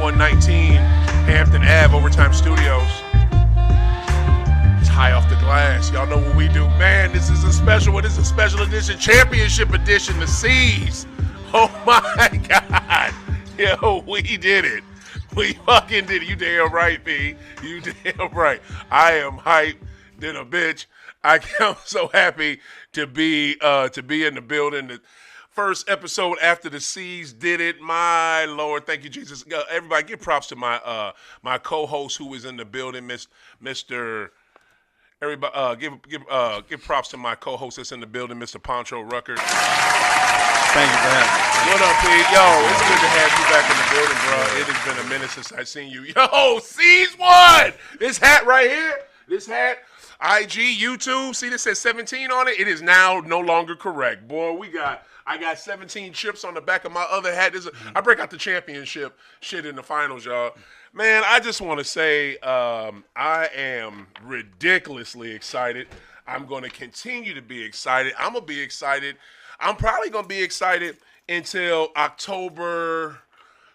5119 Hampton Ave, Overtime Studios. It's High Off the Glass. Y'all know what we do. Man, this is a special one. This is a special edition, championship edition, the C's. Oh, my God. Yo, we did it. We fucking did it. You damn right, B. You damn right. I am hyped than a bitch. I'm so happy to be in the building. The first episode after the C's did it. My Lord, thank you, Jesus. Everybody, give props to my my co-host who is in the building, Mr. Everybody, give props to my co-host that's in the building, Mr. Poncho Rucker. Thank you for having me. What up, Pete? Yo, it's good to have you back in the building, bro. It has been a minute since I've seen you. Yo, C's won! This hat right here, this hat, IG, YouTube, see this says 17 on it? It is now no longer correct. Boy, I got 17 chips on the back of my other hat. I break out the championship shit in the finals, y'all. Man, I just want to say I am ridiculously excited. I'm going to continue to be excited. I'm going to be excited. I'm probably going to be excited until October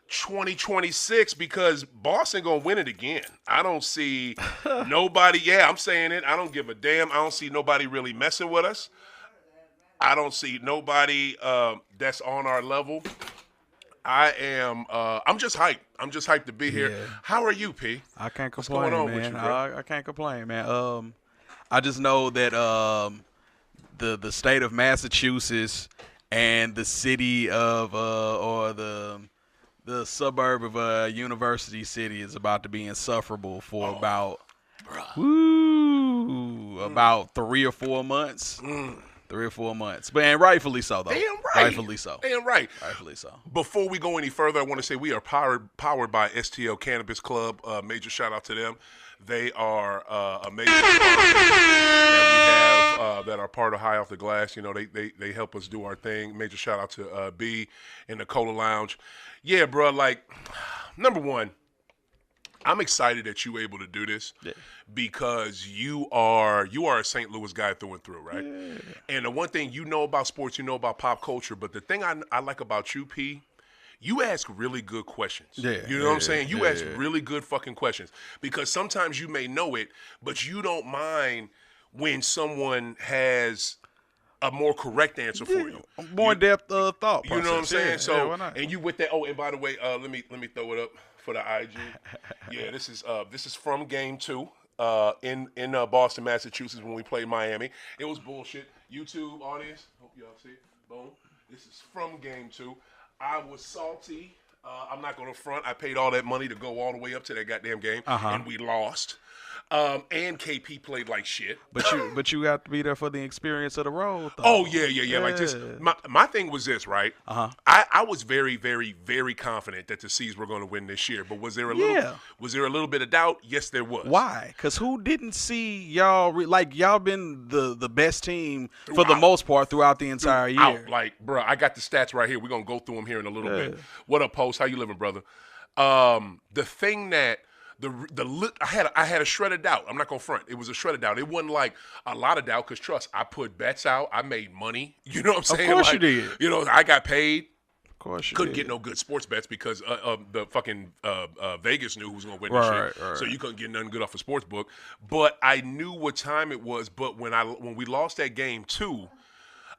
2026 because Boston going to win it again. I don't see nobody. Yeah, I'm saying it. I don't give a damn. I don't see nobody really messing with us. I don't see nobody that's on our level. I'm just hyped. I'm just hyped to be here. Yeah. How are you, P? I can't complain, What's going on man. with you, bro? I can't complain, man. I just know that the state of Massachusetts and the city of or the suburb of University City is about to be insufferable for about 3 or 4 months. 3 or 4 months. And rightfully so, though. Damn right. Rightfully so. Damn right. Rightfully so. Before we go any further, I want to say we are powered by STL Cannabis Club. Major shout out to them. They are amazing that we have that are part of High Off the Glass. You know, they help us do our thing. Major shout out to B in the Cola Lounge. Yeah, bro, like, number one, I'm excited that you able to do this because you are a St. Louis guy through and through, right? Yeah. And the one thing you know about sports, you know about pop culture, but the thing I like about you, P, you ask really good questions. Yeah, you know what I'm saying? You ask really good fucking questions because sometimes you may know it, but you don't mind when someone has a more correct answer for you. More depth thought process. You know what I'm saying? Yeah, so, why not? and you with that. Oh, and by the way, let me throw it up for the IG. Yeah, this is from Game 2 in Boston, Massachusetts when we played Miami. It was bullshit. YouTube audience, hope y'all see it. Boom. This is from Game 2. I was salty. I'm not going to front. I paid all that money to go all the way up to that goddamn game, and we lost. And KP played like shit. But you got to be there for the experience of the road, though. Oh, yeah. Like this. My thing was this, right? I was very, very, very confident that the C's were going to win this year. But was there a little bit of doubt? Yes, there was. Why? Because who didn't see y'all? Y'all been the best team for the most part throughout the entire year. Like, bro, I got the stats right here. We're going to go through them here in a little bit. What up, Post? How you living, brother? The thing that I had a shred of doubt. I'm not gonna front. It was a shred of doubt. It wasn't like a lot of doubt because trust, I put bets out. I made money. You know what I'm saying? Of course you did. You know, I got paid. Of course you couldn't did. get no good sports bets because the fucking Vegas knew who was gonna win this shit. Right. So you couldn't get nothing good off a sports book. But I knew what time it was. But when we lost that game 2,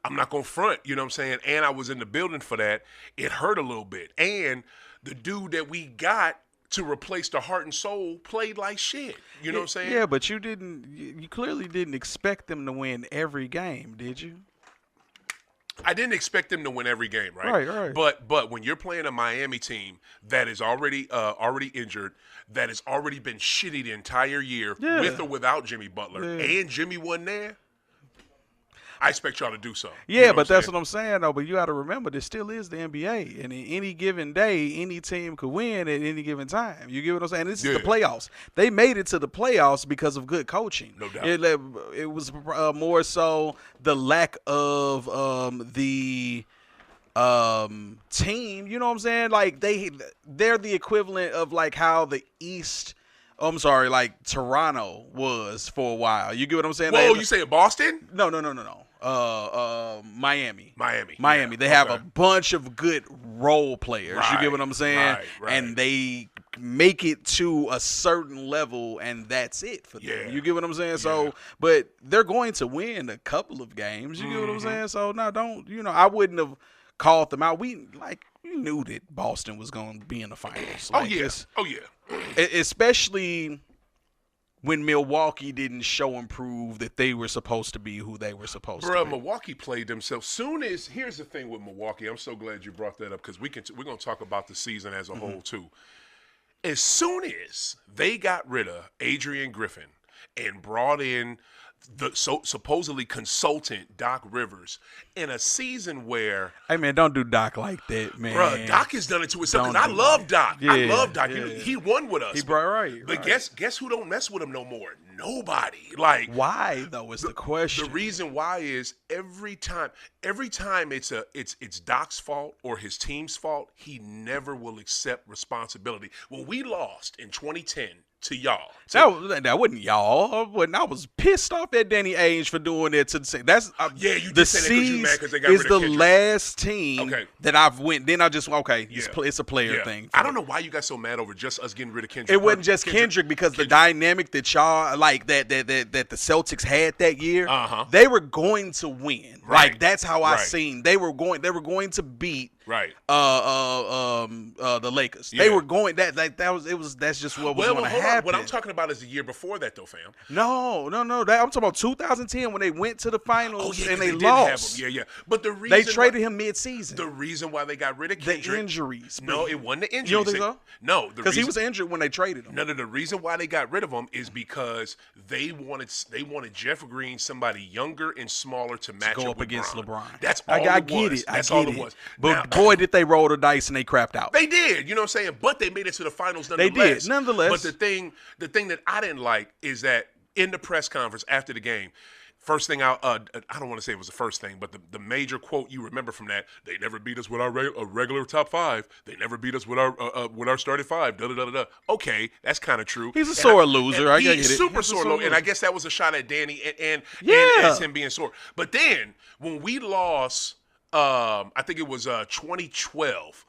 I'm not gonna front. You know what I'm saying? And I was in the building for that. It hurt a little bit. And the dude that we got to replace the heart and soul played like shit. You know what I'm saying? Yeah, but you clearly didn't expect them to win every game, did you? I didn't expect them to win every game, right? Right. But when you're playing a Miami team that is already injured, that has already been shitty the entire year with or without Jimmy Butler, and Jimmy wasn't there, I expect y'all to do so. Yeah, you know but that's what I'm saying, though. But you got to remember, this still is the NBA. And in any given day, any team could win at any given time. You get what I'm saying? This is the playoffs. They made it to the playoffs because of good coaching. No doubt. It was more so the lack of the team. You know what I'm saying? Like, they're the equivalent of, like, how the East – like Toronto was for a while. You get what I'm saying? Whoa, you say Boston? No. Miami. Yeah. They have a bunch of good role players. Right, you get what I'm saying? Right. And they make it to a certain level, and that's it for them. Yeah. You get what I'm saying? Yeah. So, but they're going to win a couple of games. You get what I'm saying? So, no, don't. I wouldn't have called them out. We knew that Boston was going to be in the finals. Oh yeah. Especially when Milwaukee didn't show and prove that they were supposed to be who they were supposed to be. Milwaukee played themselves. Here's the thing with Milwaukee. I'm so glad you brought that up because we're going to talk about the season as a whole too. As soon as they got rid of Adrian Griffin and brought in the supposedly consultant Doc Rivers in a season where, hey man, don't do Doc like that, man. Bro, Doc has done it to himself. Because I love Doc. Yeah, I love Doc. yeah. He won with us. He brought right. But guess who don't mess with him no more? Nobody. Like, why though is the question. The reason why is every time it's Doc's fault or his team's fault, he never will accept responsibility. When we lost in 2010 to y'all. That wasn't y'all. I was pissed off at Danny Ainge for doing it to the That's you the just said that because you mad because they got is rid the of Kendrick. last team that I've went. Then I just it's a player thing. I don't know why you got so mad over just us getting rid of Kendrick. It wasn't just Kendrick because the dynamic that y'all that the Celtics had that year, they were going to win. Right. Like that's how I seen they were going to beat the Lakers. Yeah. They were going that's just what was going to happen. What I'm talking about is the year before that though, fam. No. I'm talking about 2010 when they went to the finals and they did lost. have him. Yeah. But the reason they traded him mid-season. The reason why they got rid of Kendrick, the injuries. No, it wasn't the injuries. You don't think so? No, because he was injured when they traded him. No, the reason why they got rid of him is because they wanted Jeff Green, somebody younger and smaller to match go up with against LeBron. That's all I it get was. it. That's I all get it it. was. But boy, did they roll the dice and they crapped out. They did. You know what I'm saying? But they made it to the finals nonetheless. They did, nonetheless. But the thing that I didn't like is that in the press conference after the game, first thing I don't want to say it was the first thing, but the major quote you remember from that, they never beat us with our regular top five. They never beat us with our starting five. Da da da da. Okay, that's kind of true. He's a sore loser. I get it. He's super sore loser, and I guess that was a shot at Danny and as him being sore. But then when we lost, I think it was 2012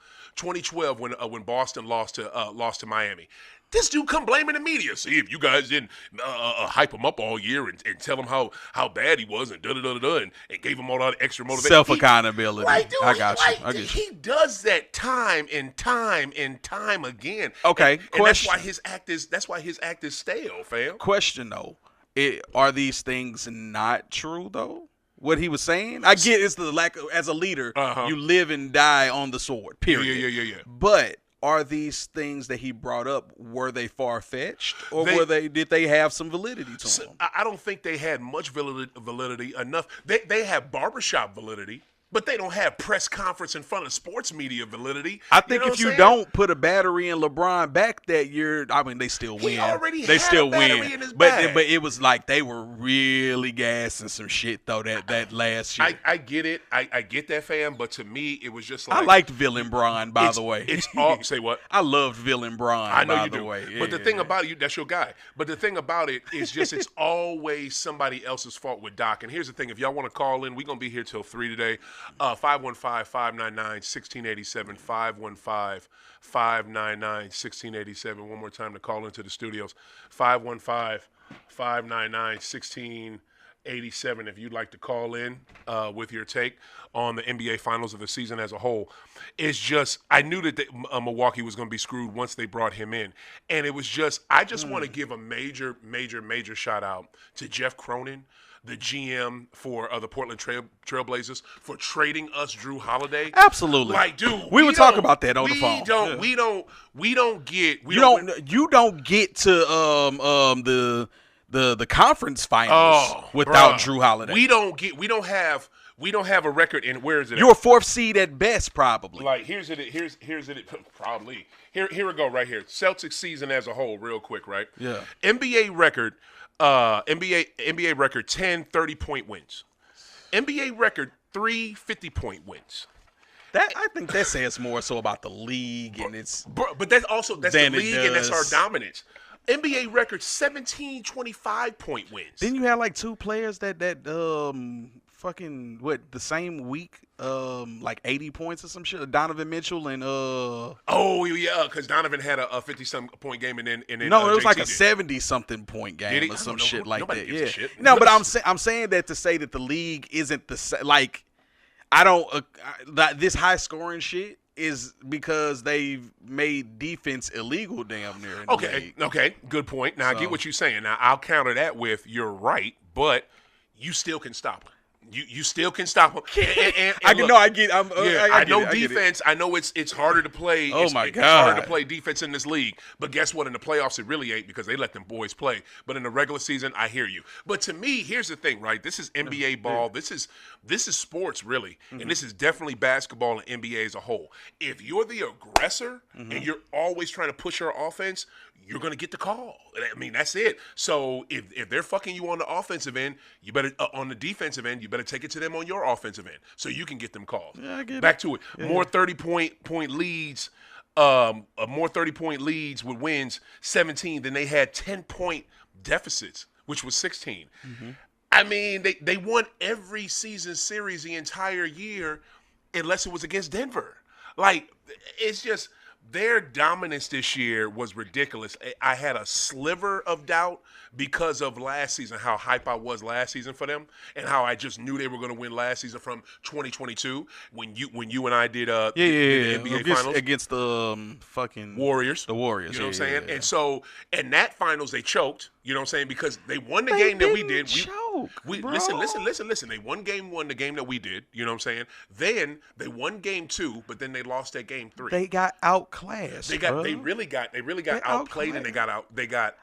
when Boston lost to Miami. This dude come blaming the media. See, if you guys didn't hype him up all year and tell him how bad he was and and gave him all that extra motivation. Self-accountability. Like, dude, I got you. I get you. He does that time and time again. Okay, and that's why his act is stale, fam. Question though, are these things not true though? What he was saying, I get it's the lack of, as a leader, you live and die on the sword. Period. Yeah. But are these things that he brought up, were they far-fetched, or did they have some validity to them? I don't think they had much validity enough. They have barbershop validity, but they don't have press conference in front of sports media validity. I think if you don't put a battery in LeBron back that year, I mean, they still win. He already they had still a battery win. in his but bag. but it was like they were really gassing some shit though that last year. I get it. I get that, fam. But to me, it was just like I liked Villain Braun, by the way. It's all say what? I loved Villain Braun. I know by you the do. way. But the thing about it, that's your guy. But the thing about it is just it's always somebody else's fault with Doc. And here's the thing: if y'all want to call in, we're gonna be here till 3 today. 515-599-1687. 515-599-1687. One more time to call into the studios. 515-599-1687. If you'd like to call in with your take on the NBA Finals of the season as a whole. It's just, I knew that Milwaukee was going to be screwed once they brought him in. And it was just, I just want to give a major shout out to Jeff Cronin, the GM for the Portland Trailblazers, for trading us Drew Holiday. Absolutely. Like, dude, we would talk about that on the phone. We don't get to the conference finals without Drew Holiday. We don't have a record in where is it? You're a fourth seed at best, probably. Like here's it probably. Here we go right here. Celtics season as a whole, real quick, right? Yeah. NBA record 10 30-point wins. NBA record 3 50-point wins. I think that says more so about the league and it's but that's the league and that's our dominance. NBA record 17 25-point wins. Then you had like two players that fucking the same week, like 80 points or some shit. Donovan Mitchell and Oh yeah, because Donovan had a 50-some point game, and then no, it was JT like a did. 70-something point Did game he? or I some don't know. shit like Nobody that. gives a Yeah. shit. No, but I'm saying that to say that the league isn't like I don't that this high scoring shit is because they've made defense illegal damn near in the league. Okay, good point. Now I get what you're saying. Now I'll counter that with you're right, but you still can stop them. You still can stop them. I get. I know it, defense. I know it's harder to play. Oh my It's harder God. to play defense in this league. But guess what? In the playoffs, it really ain't because they let them boys play. But in the regular season, I hear you. But to me, here's the thing, right? This is NBA ball. This is sports really, and this is definitely basketball and NBA as a whole. If you're the aggressor and you're always trying to push your offense, you're going to get the call. I mean, that's it. So if they're fucking you on the offensive end, you better on the defensive end, you better take it to them on your offensive end so you can get them calls. Yeah, I get Back it. to it. Yeah. More 30-point leads, more 30-point leads with wins 17 than they had 10-point deficits, which was 16. I mean, they won every season series the entire year unless it was against Denver. Like, it's just their dominance this year was ridiculous. I had a sliver of doubt because of last season, how hype I was last season for them, and how I just knew they were going to win last season from 2022 when you and I did the NBA finals against the fucking Warriors. The Warriors, you know what I'm saying? Yeah. And so in that finals they choked. You know what I'm saying? Because they won the game that we did. We Listen. They won game one, the game that we did. You know what I'm saying? Then they won game two, but then they lost that game three. They got outclassed. They really got outplayed, and they got.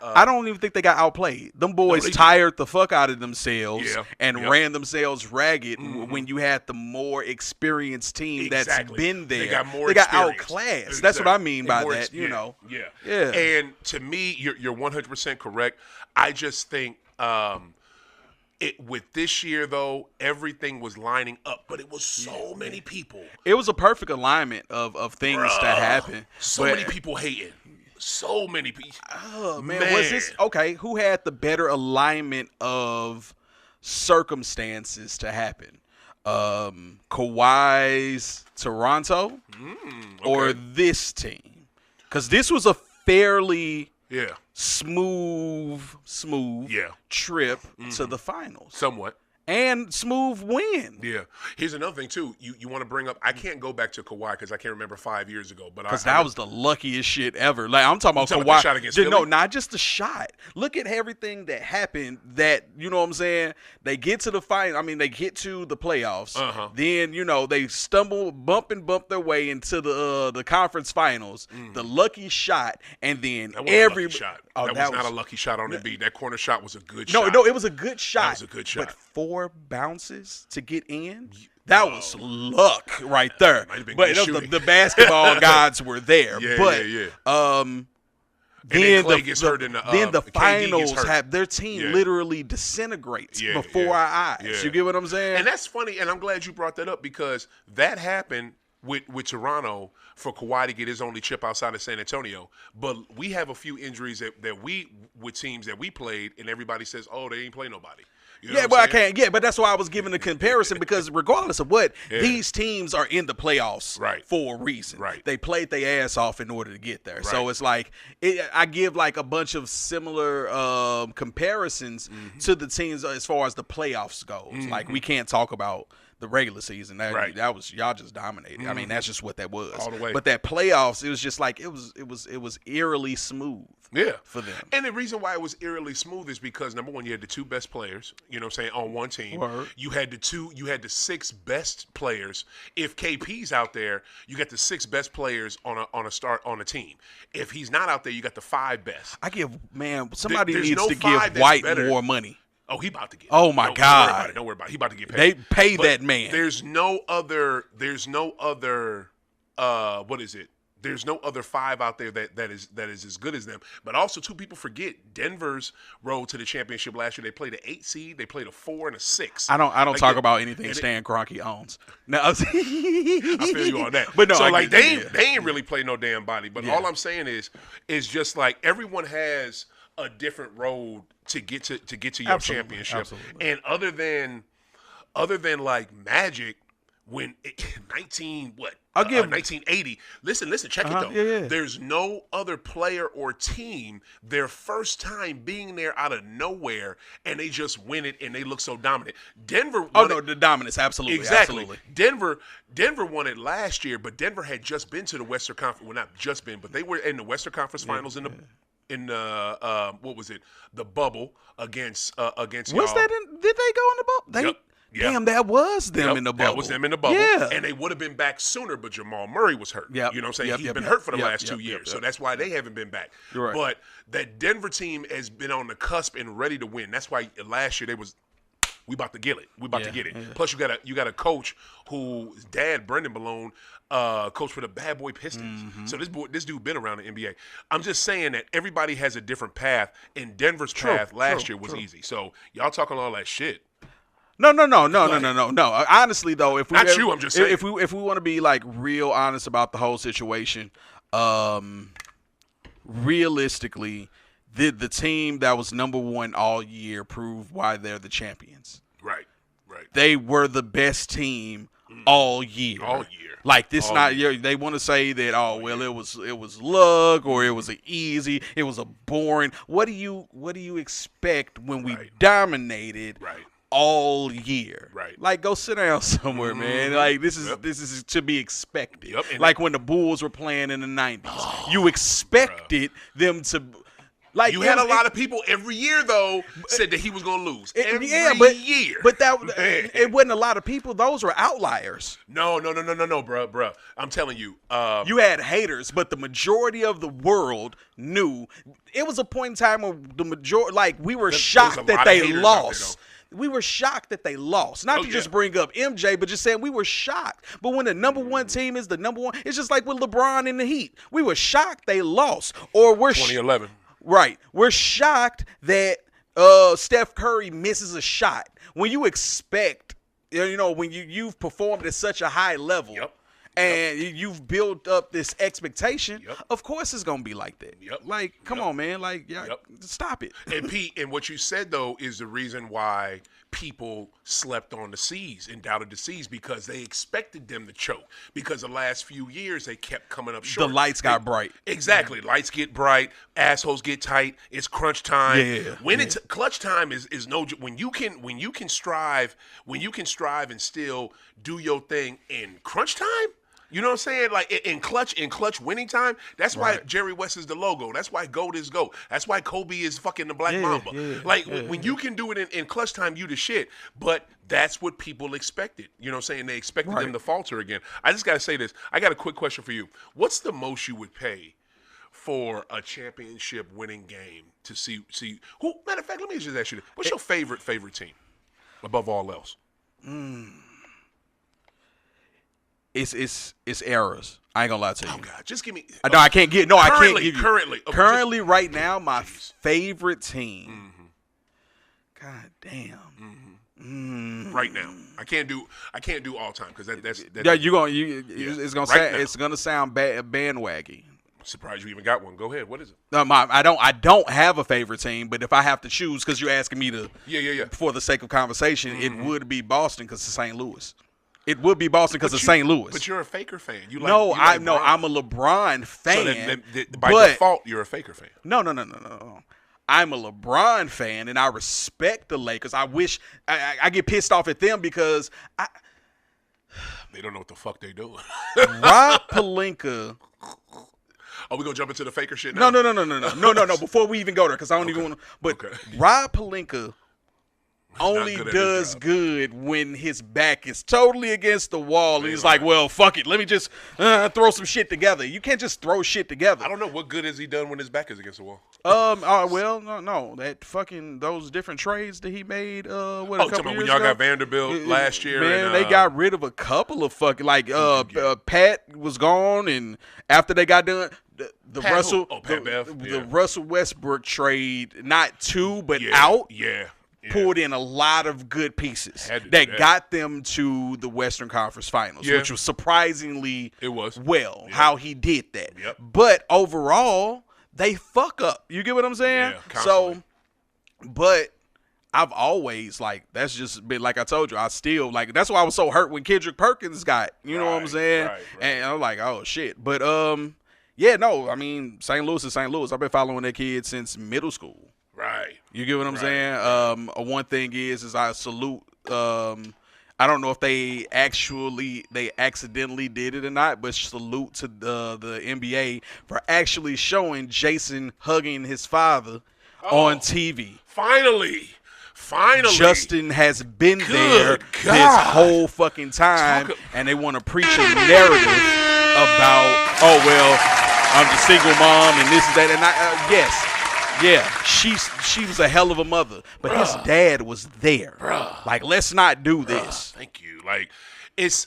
I don't even think they got outplayed. Them boys tired the fuck out of themselves and ran themselves ragged when you had the more experienced team that's been there. They got outclassed. Exactly. That's what I mean by that. You know. Yeah. And to me, you're 100% correct. I just think with this year though, everything was lining up, but it was so many people. It was a perfect alignment of things to happen. So many people hating. So many people. Oh man, was this okay? Who had the better alignment of circumstances to happen? Kawhi's Toronto or this team? Because this was a fairly smooth trip to the finals. Somewhat. And smooth win. Yeah. Here's another thing, too. You want to bring up – I can't go back to Kawhi because I can't remember 5 years ago. Because that was the luckiest shit ever. Like, I'm talking about Kawhi. The shot against Philly? No, not just the shot. Look at everything that happened that, you know what I'm saying, they get to the final. I mean, they get to the playoffs. Then, you know, they bump their way into the conference finals. The lucky shot. And then that wasn't a lucky shot. That was not a lucky shot on the beat. That corner shot was a good shot. No, it was a good shot. That was a good shot. But 4 bounces to get in? That was luck right there. But the basketball gods were there. Then Clay gets hurt in the finals have their team literally disintegrates before our eyes. You get what I'm saying? And that's funny, and I'm glad you brought that up because that happened with Toronto for Kawhi to get his only chip outside of San Antonio. But we have a few injuries that we with teams that we played, and everybody says, "Oh, they ain't play nobody." You know but I can't. Yeah, but that's why I was giving the comparison because regardless of what, these teams are in the playoffs for a reason. Right. They played their ass off in order to get there. Right. So it's like I give like a bunch of similar comparisons to the teams as far as the playoffs goes. Like we can't talk about the regular season. That was y'all just dominated. I mean, that's just what that was. All the way. But that playoffs, it was just like it was eerily smooth. For them. And the reason why it was eerily smooth is because number one, you had the 2 best players, you know what I'm saying, on one team. Word. You had the 6 best players. If KP's out there, you got the 6 best players on a team. If he's not out there, you got the 5 best. Somebody needs to give White more money. Oh, he about to get. Oh my God! Don't worry about it. He about to get paid. They pay that man. There's no other. What is it? There's no other 5 out there that is as good as them. But also, too, people forget Denver's road to the championship last year. They played an 8 seed, they played a 4 and a 6. I don't talk about anything Stan Kroenke owns. No, I feel you on that. But no, so like they ain't really played no damn body. But all I'm saying is just like everyone has a different road to get to your championship. Absolutely. And other than other than like Magic, when 1980. Listen, check it though. Yeah. There's no other player or team their first time being there out of nowhere, and they just win it and they look so dominant. Denver. The dominance, absolutely, Exactly. absolutely. Denver won it last year, but Denver had just been to the Western Conference. Well, not just been, but they were in the Western Conference Finals in the what was it? The bubble against Was y'all. that? Did they go in the bubble? Yep. Damn, that was them in the bubble. That was them in the bubble. Yeah. And they would have been back sooner, but Jamal Murray was hurt. Yep. You know what I'm saying? Yep, He's yep, been yep, hurt for the yep, last yep, 2 yep, years. yep. So that's why they haven't been back. You're right. But that Denver team has been on the cusp and ready to win. That's why last year we about to get it. We about to get it. Yeah. Plus you got a coach whose dad, Brendan Malone, coach for the Bad Boy Pistons. Mm-hmm. So this dude been around the NBA. I'm just saying that everybody has a different path, and Denver's path last year was easy. So y'all talking all that shit. No. Honestly, though, if we Not you, I'm just saying. if we want to be like real honest about the whole situation, realistically, the team that was number one all year proved why they're the champions. Right. They were the best team all year. All year. Like this, All not year. they want to say that. Oh well, it was luck or it was an easy. It was a boring. What do you expect when we dominated? Right. All year, Right. Like, go sit down somewhere, man. Like, this is to be expected. Yep. Like when the Bulls were playing in the '90s, you expected them to. Like You had a lot of people every year though said that he was gonna lose every year. But it wasn't a lot of people. Those were outliers. No, bruh. I'm telling you. You had haters, but the majority of the world knew. It was a point in time where the majority, like, we were shocked that they lost. We were shocked that they lost. Not to just bring up MJ, but just saying we were shocked. But when the number one team is the number one, it's just like with LeBron in the Heat. We were shocked they lost. Or we're 2011. Right. We're shocked that Steph Curry misses a shot. When you expect, when you've performed at such a high level and you've built up this expectation, of course it's going to be like that. Like, come on, man. Like, stop it. And Pete, and what you said, though, is the reason why people slept on the C's and doubted the C's, because they expected them to choke. Because the last few years, they kept coming up short. The lights got bright. Exactly. Lights get bright. Assholes get tight. It's crunch time. Yeah. Clutch time is no – when you can strive and still do your thing in crunch time, you know what I'm saying? Like in clutch winning time, that's why Jerry West is the logo. That's why GOAT is GOAT. That's why Kobe is fucking the Black Mamba. When you can do it in clutch time, you the shit. But that's what people expected. You know what I'm saying? They expected them to falter again. I just got to say this. I got a quick question for you. What's the most you would pay for a championship winning game to see who? Matter of fact, let me just ask you this. What's your favorite team above all else? It's errors. I ain't gonna lie to you. Oh God, just give me. No, I can't give. No, I can't give you. Currently, right now, my favorite team. God damn. Right now, I can't do all time because that's. Yeah, it's gonna sound bandwaggy. Surprised you even got one. Go ahead. What is it? I don't have a favorite team, but if I have to choose, because you're asking me to, yeah. For the sake of conversation, it would be Boston because it's St. Louis. It would be Boston because of St. Louis. But you're a Faker fan. I'm a LeBron fan. So by default, you're a Faker fan. No. I'm a LeBron fan, and I respect the Lakers. I wish I get pissed off at them because they don't know what the fuck they doing. Rob Pelinka. Are we gonna jump into the Faker shit now? No. Before we even go there, because I don't even want to. But Rob Pelinka only does good when his back is totally against the wall, and he's like, well, fuck it, let me just throw some shit together. You can't just throw shit together. I don't know what good has he done when his back is against the wall. No, that fucking those different trades that he made. Couple years when y'all got Vanderbilt last year, man, they got rid of a couple of fucking Pat was gone, and after they got done. The Russell Westbrook trade, not two, but out. Yeah. Pulled in a lot of good pieces that got them to the Western Conference Finals, which was surprisingly how he did that. But overall, they fuck up. You get what I'm saying? Yeah, constantly. But I've always like that's just been like I told you. I still like that's why I was so hurt when Kendrick Perkins got. You know what I'm saying? Right. And I'm like, oh shit. But yeah, no. I mean, St. Louis is St. Louis. I've been following that kid since middle school. Right. You get what I'm saying? One thing is I salute. I don't know if they accidentally did it or not, but salute to the NBA for actually showing Jason hugging his father on TV. Finally. Justin has been there this whole fucking time, and they want to preach a narrative about, oh, well, I'm the single mom and this and that. And yes. Yeah, she was a hell of a mother, but his dad was there. Like, let's not do this. Thank you. Like, it's.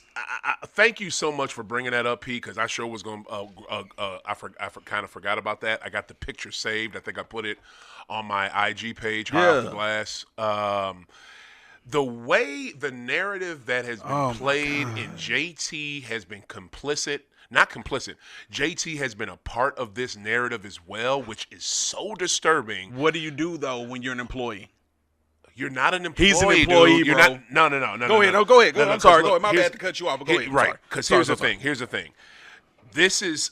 Thank you so much for bringing that up, Pete. Because I sure was going. I kind of forgot about that. I got the picture saved. I think I put it on my IG page. High Off the Glass. The way the narrative that has been played in JT has been complicit. Not complicit. JT has been a part of this narrative as well, which is so disturbing. What do you do, though, when you're an employee? You're not an employee. He's an employee, dude. bro. You're not, no. Go ahead. I'm sorry. Go ahead. My bad to cut you off, but go ahead. Right, because here's the thing. This is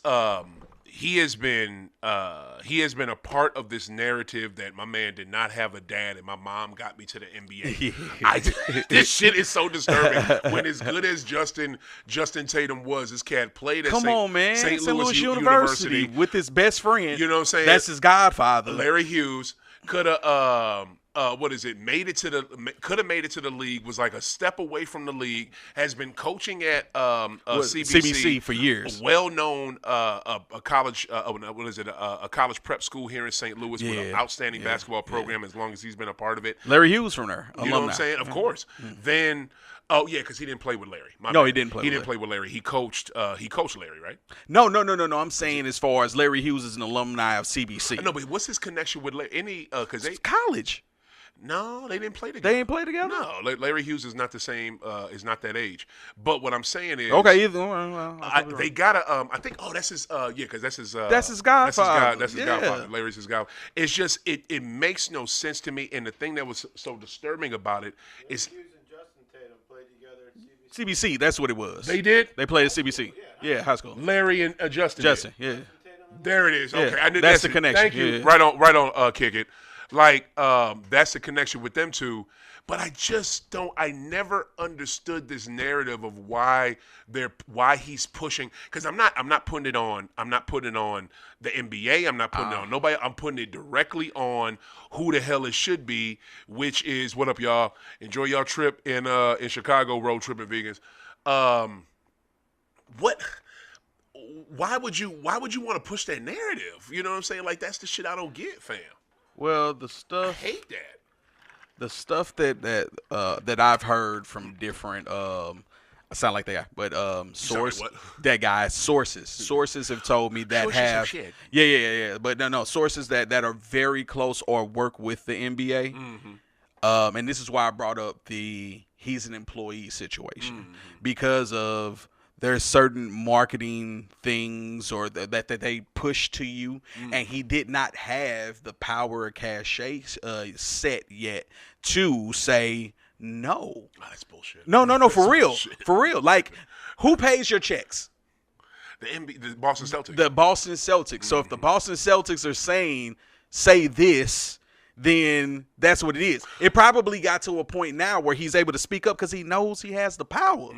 he has been a part of this narrative that my man did not have a dad and my mom got me to the NBA. This shit is so disturbing. When as good as Justin Tatum was, this cat played at St. Louis University with his best friend. You know what I'm saying? That's his godfather. Larry Hughes could have could have made it to the league, was like a step away from the league, has been coaching at CBC for years. A well-known a college a college prep school here in St. Louis with an outstanding basketball program as long as he's been a part of it. Larry Hughes from there. You know what I'm saying? Of course. Then because he didn't play with Larry. He didn't play. He didn't play with Larry. He coached Larry, right? No. I'm saying as far as Larry Hughes is an alumni of CBC. No, but what's his connection with Larry? Because college. No, they didn't play together. They didn't play together? No, Larry Hughes is not the same. Is not that age. But what I'm saying is, okay, either one. They gotta. I think. Oh, that's his. Because that's his. That's his godfather. That's his godfather. Larry's his godfather. It's just it makes no sense to me. And the thing that was so disturbing about it is. Hughes and Justin Tatum played together at CBC. That's what it was. They did. They played at CBC. Yeah, high school. Larry and Justin. Justin. Yeah. There it is. Okay, I knew that's the connection. Thank you. Yeah. Right on. Kick it. Like, that's the connection with them two. But I just don't. I never understood this narrative of why he's pushing. Because I'm not putting it on. I'm not putting it on the NBA. I'm not putting it on nobody. I'm putting it directly on who the hell it should be, which is what up, y'all. Enjoy y'all trip in Chicago, road trip in vegans. What? Why would you want to push that narrative? You know what I'm saying? Like, that's the shit I don't get, fam. Well, the stuff. I hate that. The stuff that I've heard from different I sound like they are, but sources have told me that but no sources that are very close or work with the NBA. And this is why I brought up he's an employee situation because of there's certain marketing things or that they push to you, and he did not have the power or cachet set yet to say no. Oh, that's bullshit. No, for real. Bullshit. For real. Like, who pays your checks? The Boston Celtics. The Boston Celtics. So if the Boston Celtics are saying, say this, then that's what it is. It probably got to a point now where he's able to speak up because he knows he has the power.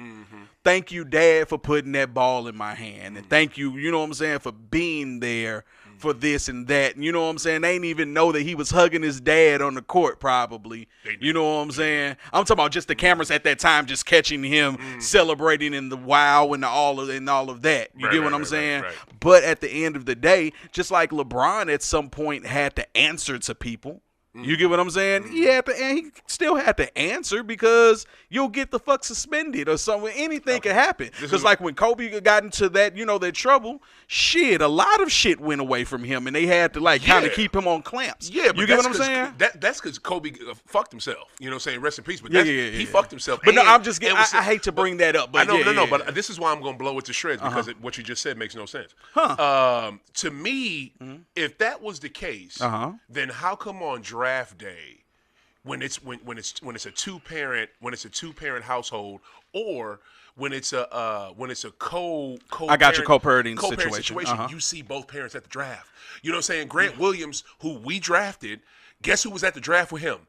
Thank you, Dad, for putting that ball in my hand. And thank you, you know what I'm saying, for being there for this and that. You know what I'm saying? They didn't even know that he was hugging his dad on the court probably. You know what I'm saying? I'm talking about just the cameras at that time just catching him celebrating in the wow and all of that. You get what I'm saying? Right. But at the end of the day, just like LeBron at some point had to answer to people. You get what I'm saying? He still had to answer because you'll get the fuck suspended or something. Anything could happen. Because like when Kobe got into that, that trouble, shit, a lot of shit went away from him, and they had to kind of keep him on clamps. Yeah, but you get what I'm saying? That's because Kobe fucked himself. You know what I'm saying? Rest in peace. But he fucked himself. But no, I'm just getting. I hate to bring that up. But But this is why I'm gonna blow it to shreds because what you just said makes no sense. To me, if that was the case, then how come on draft day when it's a two-parent household, or when it's a I got your co-parent co-parenting situation. you see both parents at the draft. You know what I'm saying? Grant Williams, who we drafted, guess who was at the draft with him?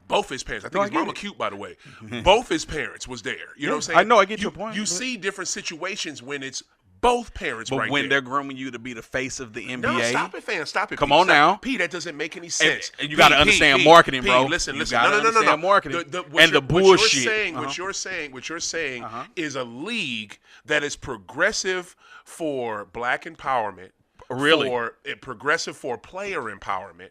Both his parents. I think his mama cute, by the way. Both his parents was there. You know what I'm saying? I know. I get your point. You see different situations when it's both parents but right when there. they're grooming you to be the face of the NBA. No, stop it, fam. Stop it. Come Pete. on now. Pete, that doesn't make any sense. And you got to understand marketing, bro. Listen. You gotta understand marketing. The bullshit. What you're saying is a league that is progressive for black empowerment. Really? Progressive for player empowerment.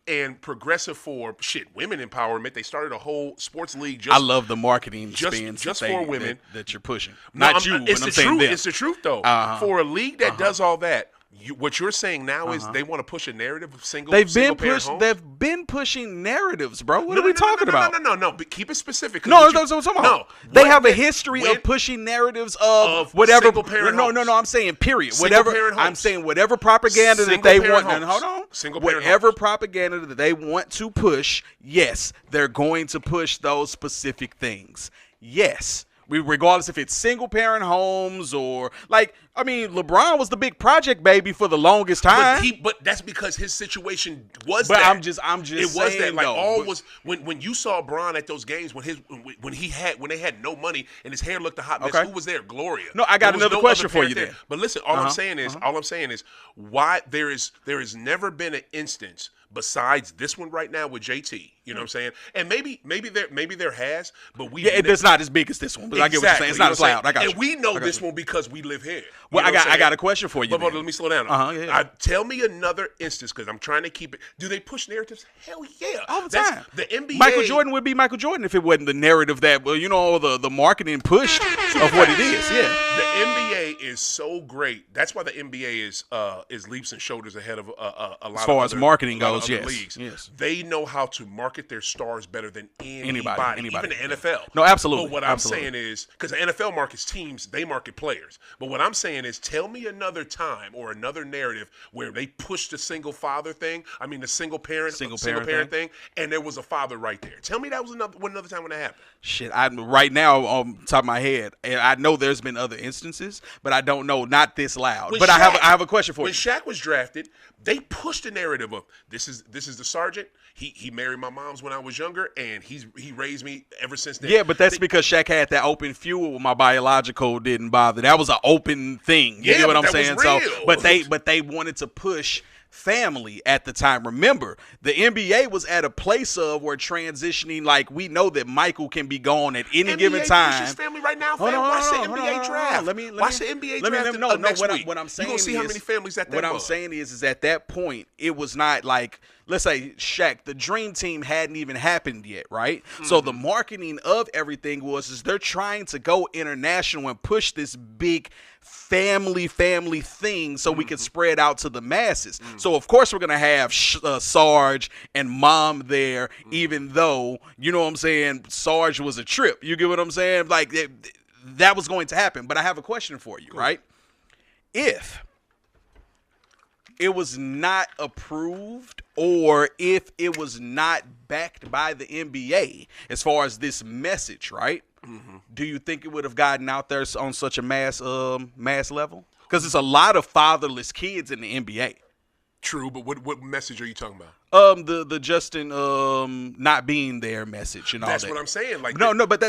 And progressive for women empowerment. They started a whole sports league. I love the marketing spins just for women that you're pushing. It's I'm the saying truth. them. It's the truth, though. For a league that does all that, what you're saying now is they want to push a narrative of single parent homes? They've been pushing narratives, bro. What are we talking about? No. But keep it specific. No, that's what I'm talking about. They have a history of pushing narratives of whatever. No. I'm saying period. Whatever propaganda that they want. Hold on. Whatever propaganda that they want to push, yes, they're going to push those specific things. Yes. Regardless if it's single parent homes or LeBron was the big project baby for the longest time. But that's because his situation was but that. I'm just it was saying that when you saw Bron at those games when they had no money and his hair looked a hot mess. Who was there? Gloria. No, I got another question for you there. But listen, all I'm saying is why there has never been an instance besides this one right now with JT. You know what I'm saying? And maybe there has, but it's not as big as this one. But I get what you're saying. It's not as loud. I got you. And we know this one because we live here. Well, I got a question for you. But let me slow down. Tell me another instance because I'm trying to keep it. Do they push narratives? Hell yeah, all the time. The NBA. Michael Jordan would be Michael Jordan if it wasn't the narrative that the marketing push of what it is. Yeah. The NBA is so great. That's why the NBA is leaps and shoulders ahead of a lot of as far as marketing goes. Yes. Leagues. Yes. They know how to market their stars better than anybody. Even the NFL. No, absolutely. But what I'm saying is, because the NFL markets teams, they market players. But what I'm saying is, tell me another time or another narrative where they pushed the single father thing. I mean, the single parent thing, and there was a father right there. Tell me that was another time when that happened. Shit, right now on top of my head, and I know there's been other instances, but I don't know, not this loud. But I have a question for you. When Shaq was drafted, they pushed the narrative of this is the sergeant. He married my mom's when I was younger, and he raised me ever since then. Yeah, but that's because Shaq had that open fuel when my biological didn't bother. That was an open thing. You get what I'm saying? So, but they wanted to push family at the time. Remember, the NBA was at a place of where transitioning, like we know that Michael can be gone at any given time. Pushes family right now, fam. Watch the NBA draft. Watch the NBA draft next week. What I'm saying you're gonna see how many families that. What I'm saying is at that point, it was not like, let's say Shaq, the dream team hadn't even happened yet, right? Mm-hmm. So the marketing of everything is they're trying to go international and push this big family thing so we can spread out to the masses. So of course we're gonna have Sarge and Mom there, even though, you know what I'm saying, Sarge was a trip. You get what I'm saying? Like that was going to happen. But I have a question for you, right? If it was not approved or if it was not backed by the NBA as far as this message, right? Mm-hmm. Do you think it would have gotten out there on such a mass level? Because there's a lot of fatherless kids in the NBA. True, but what message are you talking about? The Justin not being there message and all that. That's what I'm saying. Like no, but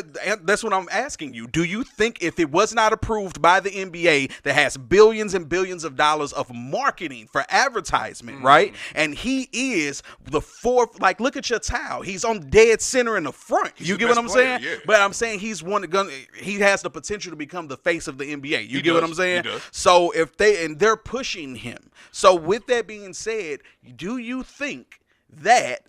that's what I'm asking you. Do you think if it was not approved by the NBA that has billions and billions of dollars of marketing for advertisement, right? And he is the fourth. Like, look at your towel. He's on dead center in the front. You get what I'm saying? Yeah. But I'm saying he has the potential to become the face of the NBA. You get what I'm saying? He does. So they're pushing him. So with that being said, do you think that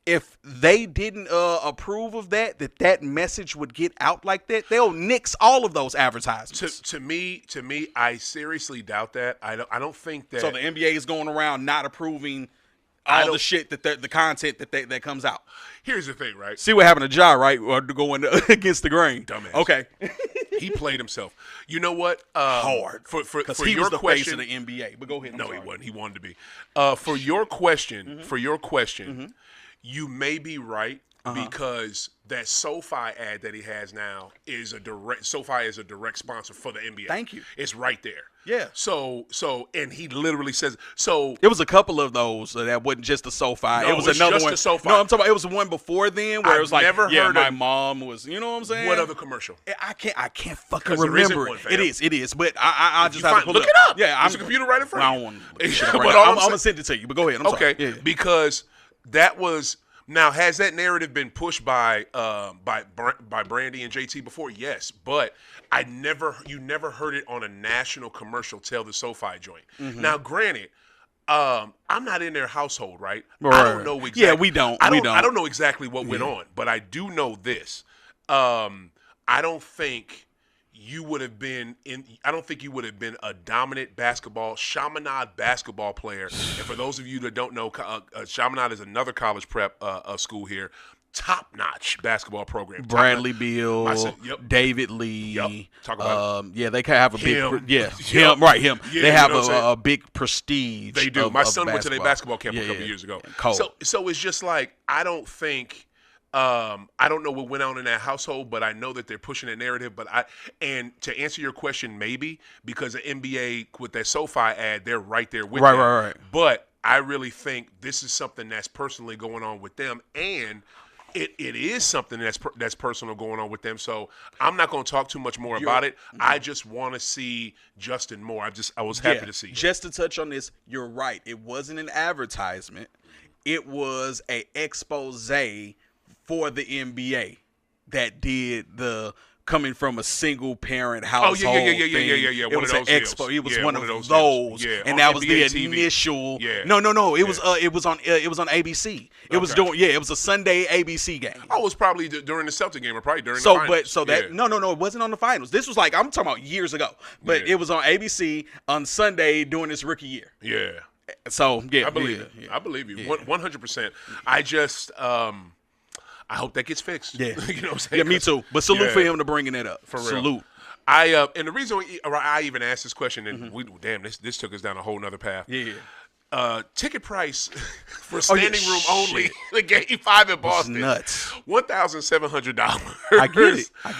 if they didn't approve of that message would get out like that? They'll nix all of those advertisements. To me, I seriously doubt that. I don't think that. So the NBA is going around not approving all the shit the content that comes out. Here's the thing, right? See what happened to Ja, right? Or going against the grain. Dumbass. Okay. He played himself. You know what? Hard. For he your was the question, face of the NBA. But go ahead. No, he wasn't. He wanted to be. For your question, You may be right because that SoFi ad that he has now is SoFi is a direct sponsor for the NBA. Thank you. It's right there. Yeah. So, and he literally says so. It was a couple of those that wasn't just the SoFi. No, it was it's another just one. the SoFi. No, I'm talking about it was one before then where I've it was like, never yeah, heard my of- mom was, you know what I'm saying? What other commercial? I can't fucking 'Cause there isn't remember one, it. fam. It is. But I just You have to find- pull look it up. Yeah, There's a computer right in front I of don't you. want to shit But right all now. I'm I'm gonna saying- send it to you. But go ahead. I'm Okay, sorry. Yeah. because that was now has that narrative been pushed by Brandy and JT before? Yes, but you never heard it on a national commercial tell the SoFi joint. Mm-hmm. Now, granted, I'm not in their household, right? I Right. don't know exactly. Yeah, we don't. I We don't. don't. I don't know exactly what went on, but I do know this. I don't think you would have been I don't think you would have been a dominant Chaminade basketball player. And for those of you that don't know, Chaminade is another college prep school here. Top-notch basketball program. Bradley Beal, Yep. David Lee. Yep. Talk about yeah, they can have a him. big, Yep. him. Yeah, they have you know what I'm a big prestige. They do. Of, My of son went to their basketball camp a couple years ago. Cold. So it's just like I don't think. I don't know what went on in that household, but I know that they're pushing a narrative. And to answer your question, maybe because the NBA with that SoFi ad, they're right there with them. Right. But I really think this is something that's personally going on with them, and it is something that's personal going on with them. So I'm not going to talk too much more about it. I just want to see Justin more. I was happy to see him. Just to touch on this, you're right. It wasn't an advertisement. It was a expose for the NBA that did the coming from a single parent household. yeah. It One was of an those expo. deals. It was Yeah, one one of of those those, deals. Yeah, and on that was the NBA TV. initial. Yeah. No. It was on ABC. It was Okay. doing. Yeah, it was a Sunday ABC game. Oh, it was probably during the Celtic game or probably during the So, finals. no, it wasn't on the finals. This was like I'm talking about years ago, but Yeah. it was on ABC on Sunday during this rookie year. Yeah. So yeah, I believe yeah, it. yeah. I believe you. Yeah. 100%. I just I hope that gets fixed. Yeah. You know what I'm saying? Yeah, me too. But salute Yeah. for him to bringing it up. For real. Salute. And the reason I even asked this question, and this took us down a whole nother path. Yeah. Ticket price for standing room shit. only. The Game 5 in Boston. Nuts. $1,700. I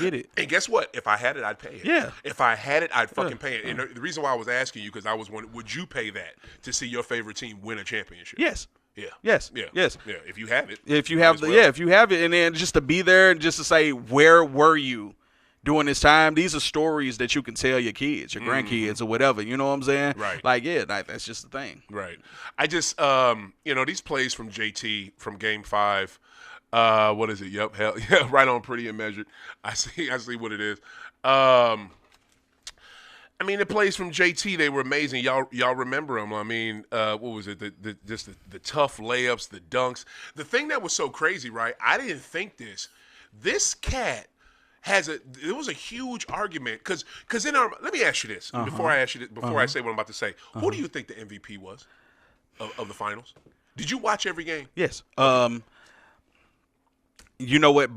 get it. And guess what? If I had it, I'd pay it. Yeah. If I had it, I'd fucking pay it. And the reason why I was asking you, because I was wondering, would you pay that to see your favorite team win a championship? Yes. Yeah. Yes. Yeah. Yes. Yeah. If you have it. If you have if you have it, and then just to be there and just to say, where were you during this time? These are stories that you can tell your kids, your grandkids, or whatever. You know what I'm saying? Right. Like, yeah, that's just the thing. Right. I just, these plays from JT from Game 5. What is it? Yep. Hell, yeah. Right on, pretty and measured. I see what it is. The plays from JT, they were amazing. Y'all remember them. What was it? The tough layups, the dunks. The thing that was so crazy, right? I didn't think this cat it was a huge argument because let me ask you this before I say what I'm about to say. Who do you think the MVP was of the finals? Did you watch every game? Yes. You know what?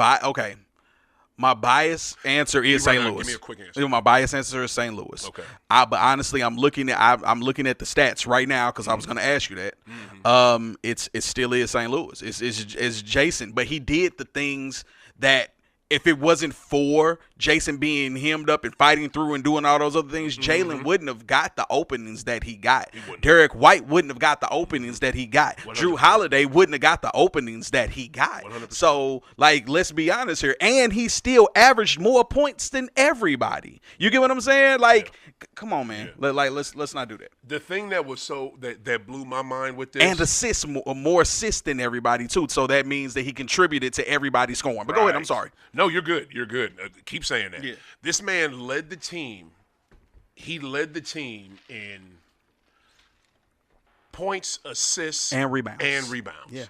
My bias answer is St. Louis. Give me a quick answer. My bias answer is St. Louis. Okay. But honestly, I'm looking at the stats right now because I was going to ask you that. It still is St. Louis. It's Jason, but he did the things that if it wasn't for Jason being hemmed up and fighting through and doing all those other things, Jalen wouldn't have got the openings that he got. Derek White wouldn't have got the openings that he got. 100%. Drew Holiday wouldn't have got the openings that he got. 100%. So, let's be honest here. And he still averaged more points than everybody. You get what I'm saying? Come on, man. Yeah. Let's not do that. The thing that was that blew my mind with this, And assists, more assists than everybody, too. So that means that he contributed to everybody scoring. But go ahead. I'm sorry. No, you're good. You're good. Keep saying that. Yeah. This man led the team. He led the team in points, assists, And rebounds. Yeah.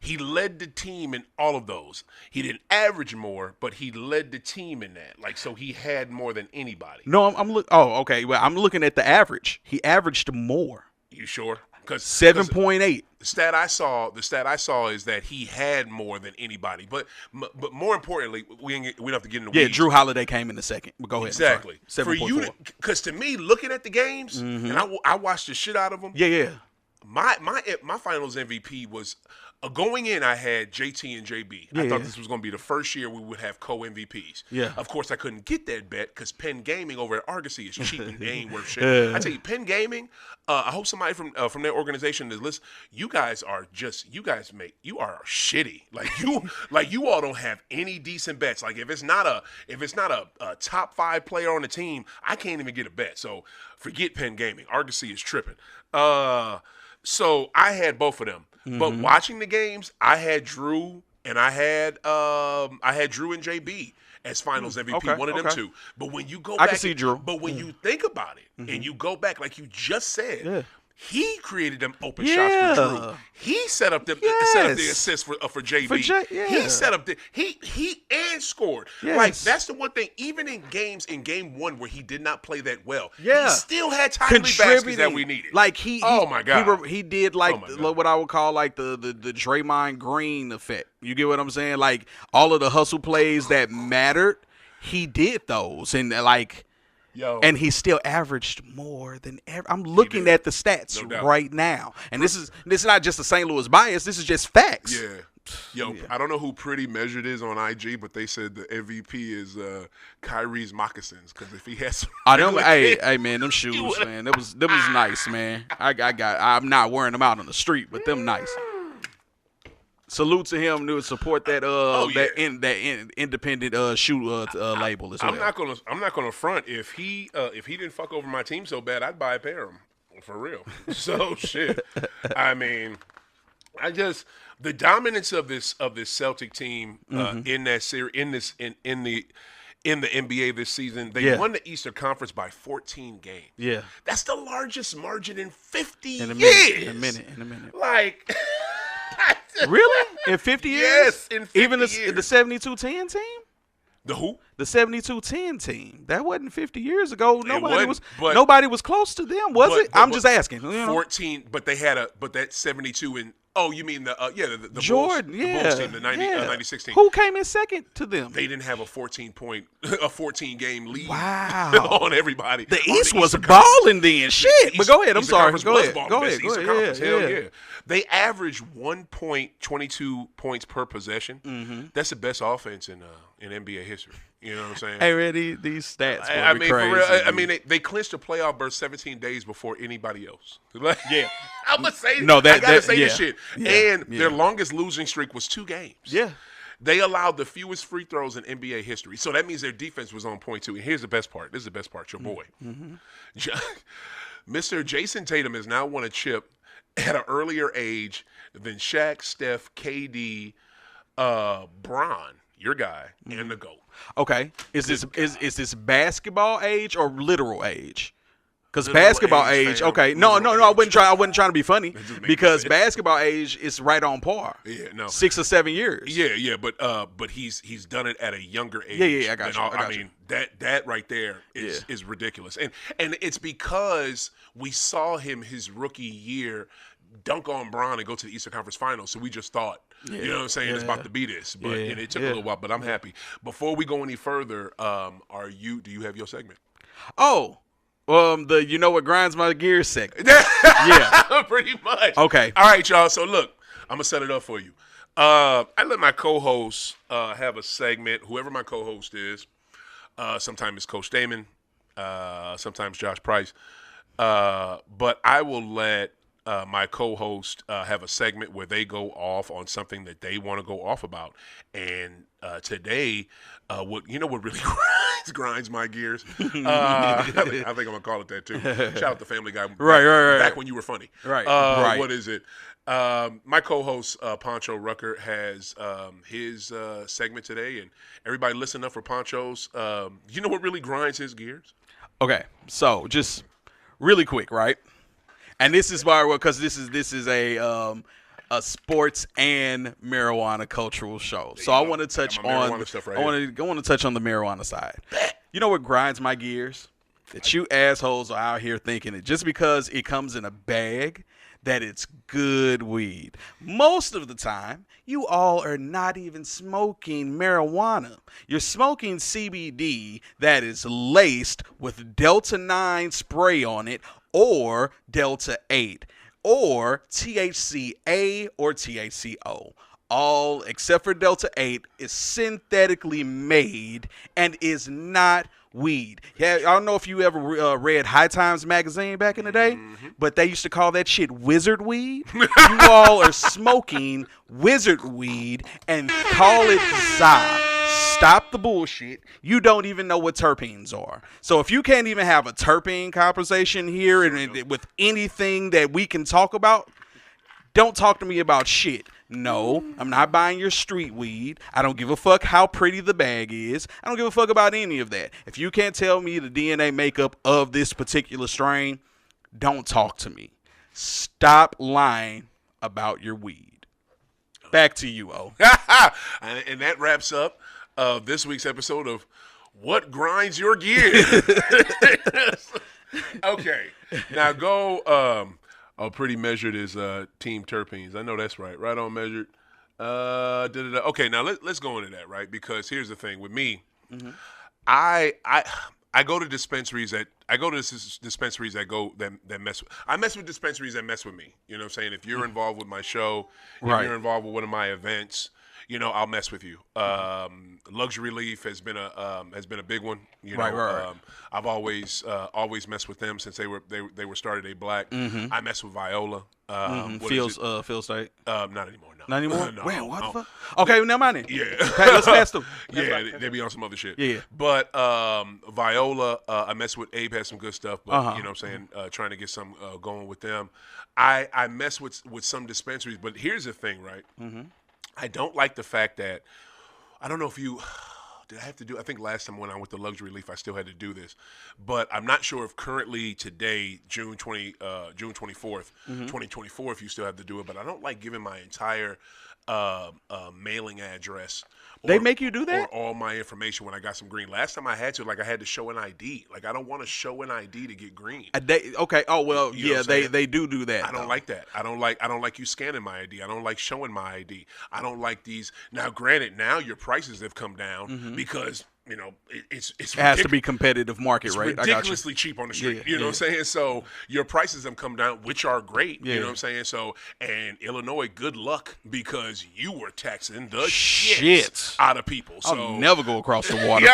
He led the team in all of those. He didn't average more, but he led the team in that. So he had more than anybody. No, I'm looking. Oh, okay. Well, I'm looking at the average. He averaged more. You sure? 7.8. The stat I saw is that he had more than anybody. But more importantly, we don't have to get into Yeah, weeds. Drew Holiday came in the second. But go ahead. Exactly. For you, 7.4. because to me, looking at the games, and I watched the shit out of them. Yeah. My finals MVP was Going in, I had JT and JB. I thought Yeah. this was going to be the first year we would have co-MVPs. Yeah. Of course, I couldn't get that bet because Penn Gaming over at Argosy is cheap and they ain't worth shit. Yeah. I tell you, Penn Gaming, I hope somebody from their organization is listening. You guys are shitty. Like you all don't have any decent bets. Like if it's not a top 5 player on the team, I can't even get a bet. So forget Penn Gaming. Argosy is tripping. So I had both of them. But watching the games, I had Drew and I had Drew and JB as Finals MVP. Okay, One of them okay. two. But when you go I back, can see Drew. But when you think about it and you go back, like you just said. Yeah. He created them open shots for Drew. He set up the assist for JB. He set up he and scored. Yes. Like that's the one thing. Even in game 1 where he did not play that well, Yeah. he still had timely baskets that we needed. Like he oh my god, he did like Oh my God. what I would call like the Draymond Green effect. You get what I'm saying? Like all of the hustle plays that mattered, he did those, and like. Yo. And he still averaged more than ever. I'm looking at the stats No doubt. right now, and this is not just a St. Louis bias. This is just facts. Yeah. Yo, I don't know who Pretty measured is on IG, but they said the MVP is Kyrie's moccasins because if he has some I know. regular Hey, kid- hey, man, them shoes, man. That was nice, man. I'm not wearing them out on the street, but them nice. Salute to him to support that independent shoe label as well. I'm not gonna front if he didn't fuck over my team so bad I'd buy a pair of them for real. So shit. I mean, the dominance of this Celtic team in that series in the NBA this season. They won the Eastern Conference by 14 games. Yeah, that's the largest margin in 50 years. In a minute. Like. Really? In 50 years? Yes, in 50 Even the years. 72-10 team? The who? The 72-10 team. That wasn't 50 years ago. wasn't, Nobody was close to them, was it? I'm just asking. You know? 14, but that 72 and oh, you mean the Jordan, Bulls, the Bulls team, the 96 team. Who came in second to them? They didn't have a 14 game lead Wow. on everybody. The on East was Eastern Conference. balling then. Shit. But go ahead. I'm Eastern sorry. Conference Go was ahead. balling. Go Best ahead. Eastern Go Conference. ahead. Hell Yeah. yeah. They average 1.22 points per possession. That's the best offense in NBA history. You know what I'm saying? Hey, Reddy, these stats. I Be mean, crazy, for real. I dude. mean, they clinched a playoff berth 17 days before anybody else. Yeah. I'm gonna say. No, I gotta that- say yeah. this shit. Yeah. And Yeah. their longest losing streak was 2 games. Yeah. They allowed the fewest free throws in NBA history. So that means their defense was on point too. And here's the best part. This is the best part. Your boy, Mr. Jason Tatum, has now won a chip at an earlier age than Shaq, Steph, KD, Bron, your guy, and the GOAT. Okay. Is this basketball age or literal age? Because Literal basketball age, age, fam. okay. No, Literal I age. wasn't trying to be funny just make because sense. basketball age is right on par. Yeah, no. 6 or 7 years. Yeah, but he's done it at a younger age. Yeah, I got than you, all- I got you. mean, that right there is ridiculous. And it's because we saw him his rookie year dunk on Bron and go to the Eastern Conference Finals. So we just thought, you know what I'm saying, it's about to be this. But Yeah, and it took a little while, but I'm happy. Before we go any further, do you have your segment? Oh, the you know what grinds my gears segment. Yeah. Pretty much. Okay. All right, y'all. So look, I'm gonna set it up for you. I let my co-host have a segment. Whoever my co-host is, sometimes it's Coach Damon, sometimes Josh Price, but I will let my co-host have a segment where they go off on something that they want to go off about. And today, what really grinds my gears. I think I'm gonna call it that too. Shout out to Family Guy. Right. Back when you were funny. Right. Right. What is it? My co-host Poncho Rucker has his segment today, and everybody listen up for Poncho's. You know what really grinds his gears? Okay. So just really quick, right? And this is why, because this is a sports and marijuana cultural show. So I want to touch my on marijuana stuff right I want to touch on the marijuana side. You know what grinds my gears? That you assholes are out here thinking that just because it comes in a bag that it's good weed. Most of the time, you all are not even smoking marijuana. You're smoking CBD that is laced with Delta 9 spray on it or Delta 8. or THCA or THCO. All except for Delta 8 is synthetically made and is not weed. Yeah, I don't know if you ever read High Times magazine back in the day, but they used to call that shit wizard weed. You all are smoking wizard weed and call it za. Stop the bullshit. You don't even know what terpenes are. So if you can't even have a terpene conversation here and with anything that we can talk about, don't talk to me about shit. No, I'm not buying your street weed. I don't give a fuck how pretty the bag is. I don't give a fuck about any of that. If you can't tell me the DNA makeup of this particular strain, don't talk to me. Stop lying about your weed. Back to you, O. And that wraps up this week's episode of What Grinds Your Gears. Okay, now go. Pretty Measured is Team Terpenes. I know that's right. Right on Measured. Okay, now let's go into that, right? Because here's the thing with me. I go to dispensaries that mess with. I mess with dispensaries that mess with me. You know what I'm saying? If you're involved with my show, if you're involved with one of my events, I'll mess with you. Luxury Leaf has been a big one. Right. I've always messed with them since they were started. They black. I mess with Viola. Phil State. Not anymore. No. Not anymore. No, Wait, what no. the fuck? Okay, now mind it. Yeah. Okay, let's pass them. They be on some other shit. Yeah. But Viola, I mess with. Abe has some good stuff, but you know what I'm saying, trying to get some going with them. I mess with some dispensaries, but here's the thing, right? I don't like the fact that I don't know if you did. I have to do. I think last time when I went to Luxury Leaf, I still had to do this, but I'm not sure if currently today, June 24th, 2024, if you still have to do it. But I don't like giving my entire mailing address. They make you do that? Or all my information when I got some green. Last time I had to, I had to show an ID. I don't want to show an ID to get green. Okay. Oh well, You know yeah. They do that. I don't like that. I don't like you scanning my ID. I don't like showing my ID. I don't like these. Now, granted, now your prices have come down because it has to be competitive market, it's right? ridiculously cheap on the street. You know what I'm saying? So your prices have come down, which are great. You know what I'm saying? So, and Illinois, good luck because you were taxing the shit out of people. So I'll never go across the water.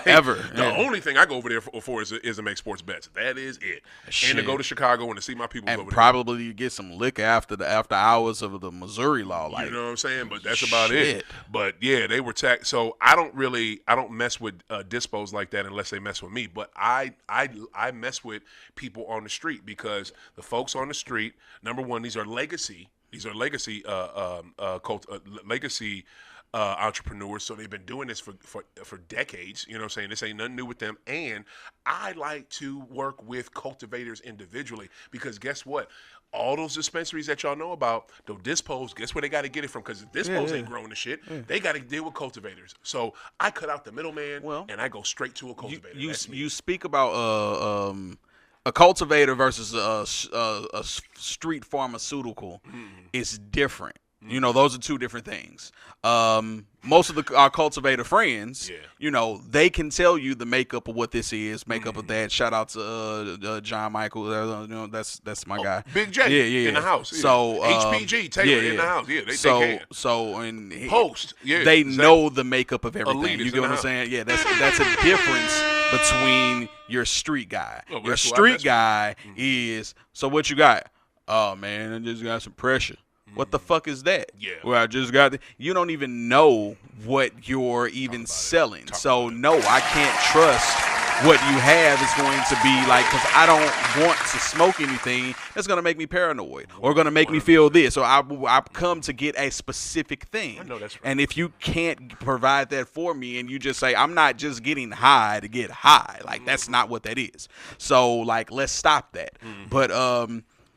Ever. The only thing I go over there for is to make sports bets. That is it. And to go to Chicago and to see my people and over probably get some liquor after hours of the Missouri law. You know what I'm saying? But that's about it. But yeah, they were taxed. So I don't mess with dispos like that unless they mess with me. But I mess with people on the street because the folks on the street, number one, these are legacy entrepreneurs. So they've been doing this for decades. You know what I'm saying? This ain't nothing new with them. And I like to work with cultivators individually because guess what? All those dispensaries that y'all know about, the dispos, guess where they got to get it from? Because the dispos ain't growing the shit. They got to deal with cultivators. So I cut out the middleman and I go straight to a cultivator. You speak about a cultivator versus a street pharmaceutical is different. Those are two different things. Most of our cultivator friends, they can tell you the makeup of what this is, makeup of that. Shout out to John Michael. That's my guy. Big J in the house. So HPG Taylor in the house. Yeah, they can. So and Post. Yeah, they know the makeup of everything. Elite you get what I'm saying? Yeah, that's a difference between your street guy. Your street guy is. So what you got? Oh man, I just got some pressure. What the fuck is that? Yeah. Well, I just got you don't even know what you're even selling. So, no, I can't trust what you have is going to be like, because I don't want to smoke anything that's going to make me paranoid or going to make me feel this. So I've come to get a specific thing. I know that's right. And if you can't provide that for me and you just say, I'm not just getting high to get high, like that's not what that is. So, like, let's stop that. But,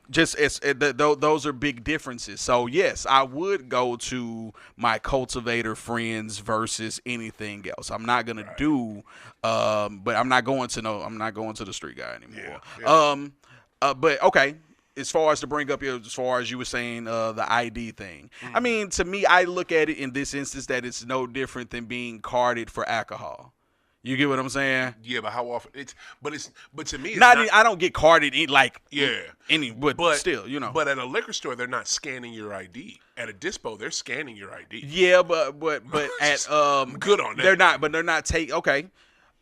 those are big differences. So yes, I would go to my cultivator friends versus anything else. I'm not gonna do, but I'm not going to the street guy anymore. But okay. As far as to bring up as far as you were saying, the ID thing. I mean, to me, I look at it in this instance that it's no different than being carded for alcohol. You get what I'm saying? Yeah, but how often? But to me, it's Not, not. I don't get carded in like Yeah. but still, But at a liquor store, they're not scanning your ID. At a dispo, they're scanning your ID. Yeah, but at I'm good on that. They're not take okay.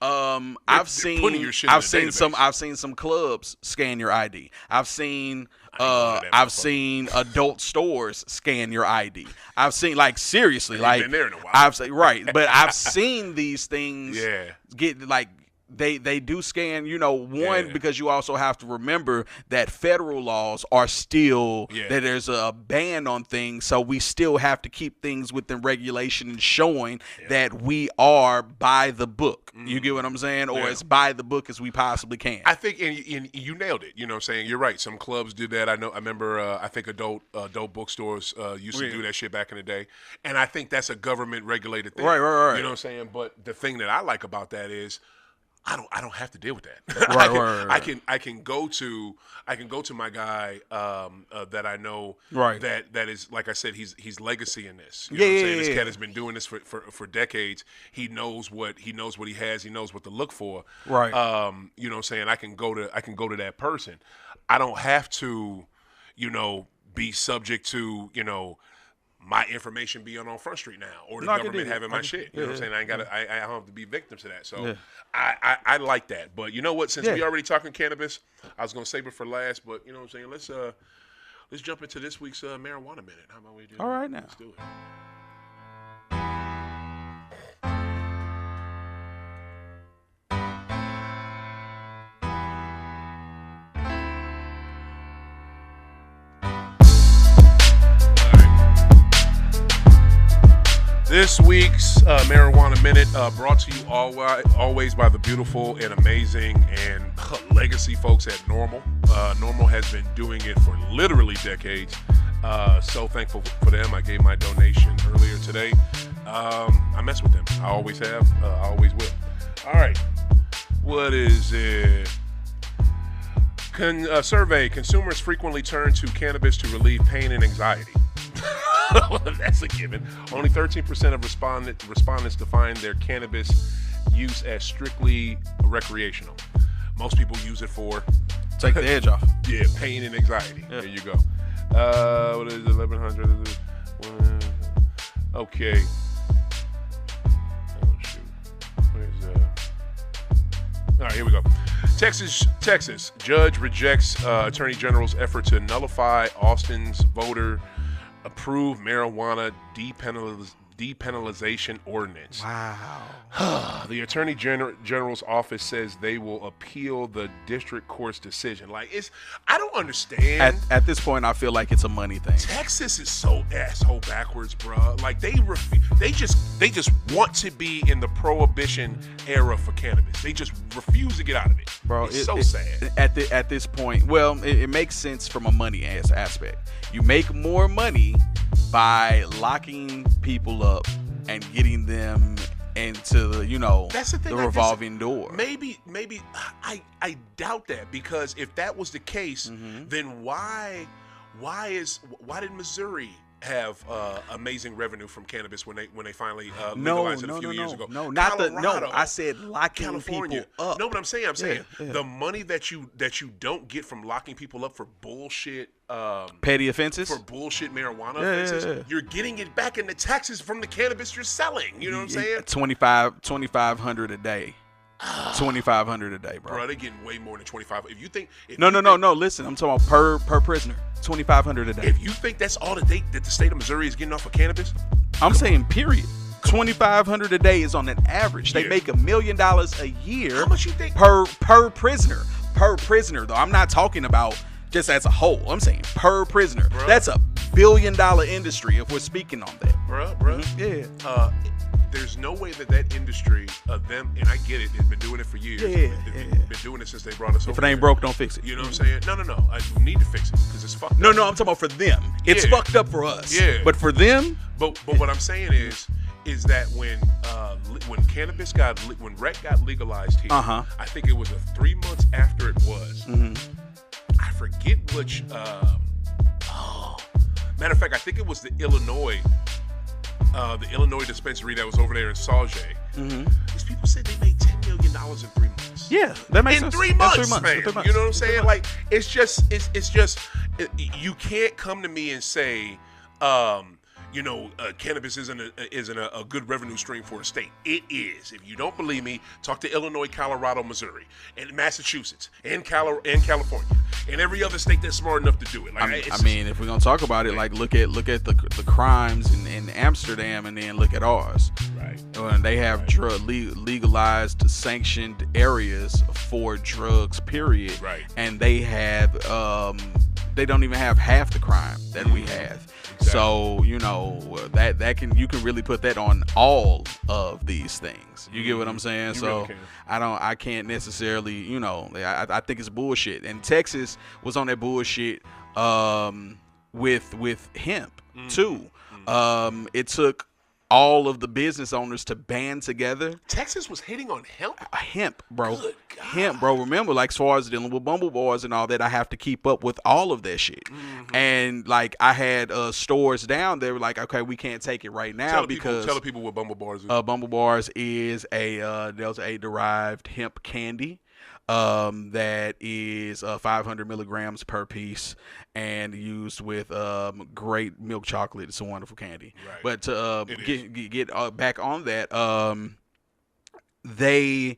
I've seen putting your shit in the database. I've seen some clubs scan your ID. I've seen I've seen adult stores scan your ID. I've seen like seriously like been there in a while. I've seen right, but I've seen these things get like they do scan, because you also have to remember that federal laws are still that there's a ban on things, so we still have to keep things within regulation and showing that we are by the book. You get what I'm saying? Or as by the book as we possibly can. I think and you nailed it. You know what I'm saying? You're right. Some clubs do that. I remember I think adult bookstores used to do that shit back in the day. And I think that's a government regulated thing. Right. You know what I'm saying? But the thing that I like about that is I don't have to deal with that. Right. I can go to my guy that I know that is, like I said, he's legacy in this. You know what I'm saying? This cat has been doing this for decades. He knows what he has. He knows what to look for. Right. You know what I'm saying? I can go to that person. I don't have to, be subject to, my information being on Front Street now, or the government having my shit. You know what I'm saying? I don't have to be victim to that. So I like that. But you know what? Since we already talking cannabis, I was gonna save it for last. But you know what I'm saying? Let's jump into this week's marijuana minute. How about we do? All right, now let's do it. This week's Marijuana Minute brought to you always by the beautiful and amazing and legacy folks at Normal. Normal has been doing it for literally decades. So thankful for them. I gave my donation earlier today. I mess with them. I always have. I always will. All right. What is it? Survey. Consumers frequently turn to cannabis to relieve pain and anxiety. Well, that's a given. Only 13% of respondents define their cannabis use as strictly recreational. Most people use it for take the edge off. Yeah, pain and anxiety. Yeah. There you go. What is it? 1100? Okay. Oh shoot. Where's All right, here we go. Texas judge rejects Attorney General's effort to nullify Austin's voter-approved marijuana depenalization ordinance. Wow. The Attorney General's office says they will appeal the district court's decision. I don't understand. At this point, I feel like it's a money thing. Texas is so asshole backwards, bro. Like they just want to be in the prohibition era for cannabis. They just refuse to get out of it. Bro, it's so sad. At this point, well, it makes sense from a money aspect. You make more money by locking people up and getting them into the, that's the thing, the revolving door. Maybe I doubt that, because if that was the case, then why did Missouri have amazing revenue from cannabis when they finally legalized it a few years ago? I said locking California. people up. No, but I'm saying the money that you don't get from locking people up for bullshit petty offenses, for bullshit marijuana offenses, you're getting it back in the taxes from the cannabis you're selling. You know what I'm saying? $2,500 a day. $2,500 a day, bro. Bro, they're getting way more than 25. If you think no. Listen, I'm talking about per prisoner, $2,500 a day. If you think that's all that the state of Missouri is getting off of cannabis, I'm saying period. $2,500 a day is on an average. They make $1 million a year. How much you think per prisoner? Per prisoner, though. I'm not talking about just as a whole. I'm saying per prisoner. Bruh. That's a $1 billion industry if we're speaking on that. Bro. Yeah. There's no way that industry of them, and I get it, they've been doing it for years. They've been doing it since they brought us over. If it ain't broke, don't fix it. You know what I'm saying? No. I need to fix it because it's fucked up. No, I'm talking about for them. It's fucked up for us. Yeah. But for them. But what I'm saying is that when when rec got legalized here, I think it was 3 months after it was. I forget which. Matter of fact, I think it was the Illinois dispensary that was over there in Sauget. These people said they made $10 million in 3 months. Yeah, that makes In sense. 3 In months, 3 months. man. In 3 months. You know what I'm saying? Like, it's just you can't come to me and say, cannabis isn't a good revenue stream for a state. It is. If you don't believe me, talk to Illinois, Colorado, Missouri, and Massachusetts, and California, and every other state that's smart enough to do it. Like, I mean, if we're gonna talk about it, like look at the crimes in Amsterdam, and then look at ours. Right. When they have legalized, sanctioned areas for drugs, period. Right. And they have they don't even have half the crime that we have. Exactly. So that you can really put that on all of these things. You get what I'm saying? So really I can't necessarily I think it's bullshit. And Texas was on that bullshit with hemp too. It took all of the business owners to band together. Texas was hitting on hemp, bro. Good God. Hemp, bro. Remember, like, as far as dealing with Bumble Bars and all that, I have to keep up with all of that shit. And like, I had stores down there like, okay, we can't take it right now because tell the people what Bumble Bars is. Bumble Bars is a Delta-8 derived hemp candy. That is 500 milligrams per piece and used with great milk chocolate. It's a wonderful candy. Right. But to get back on that, they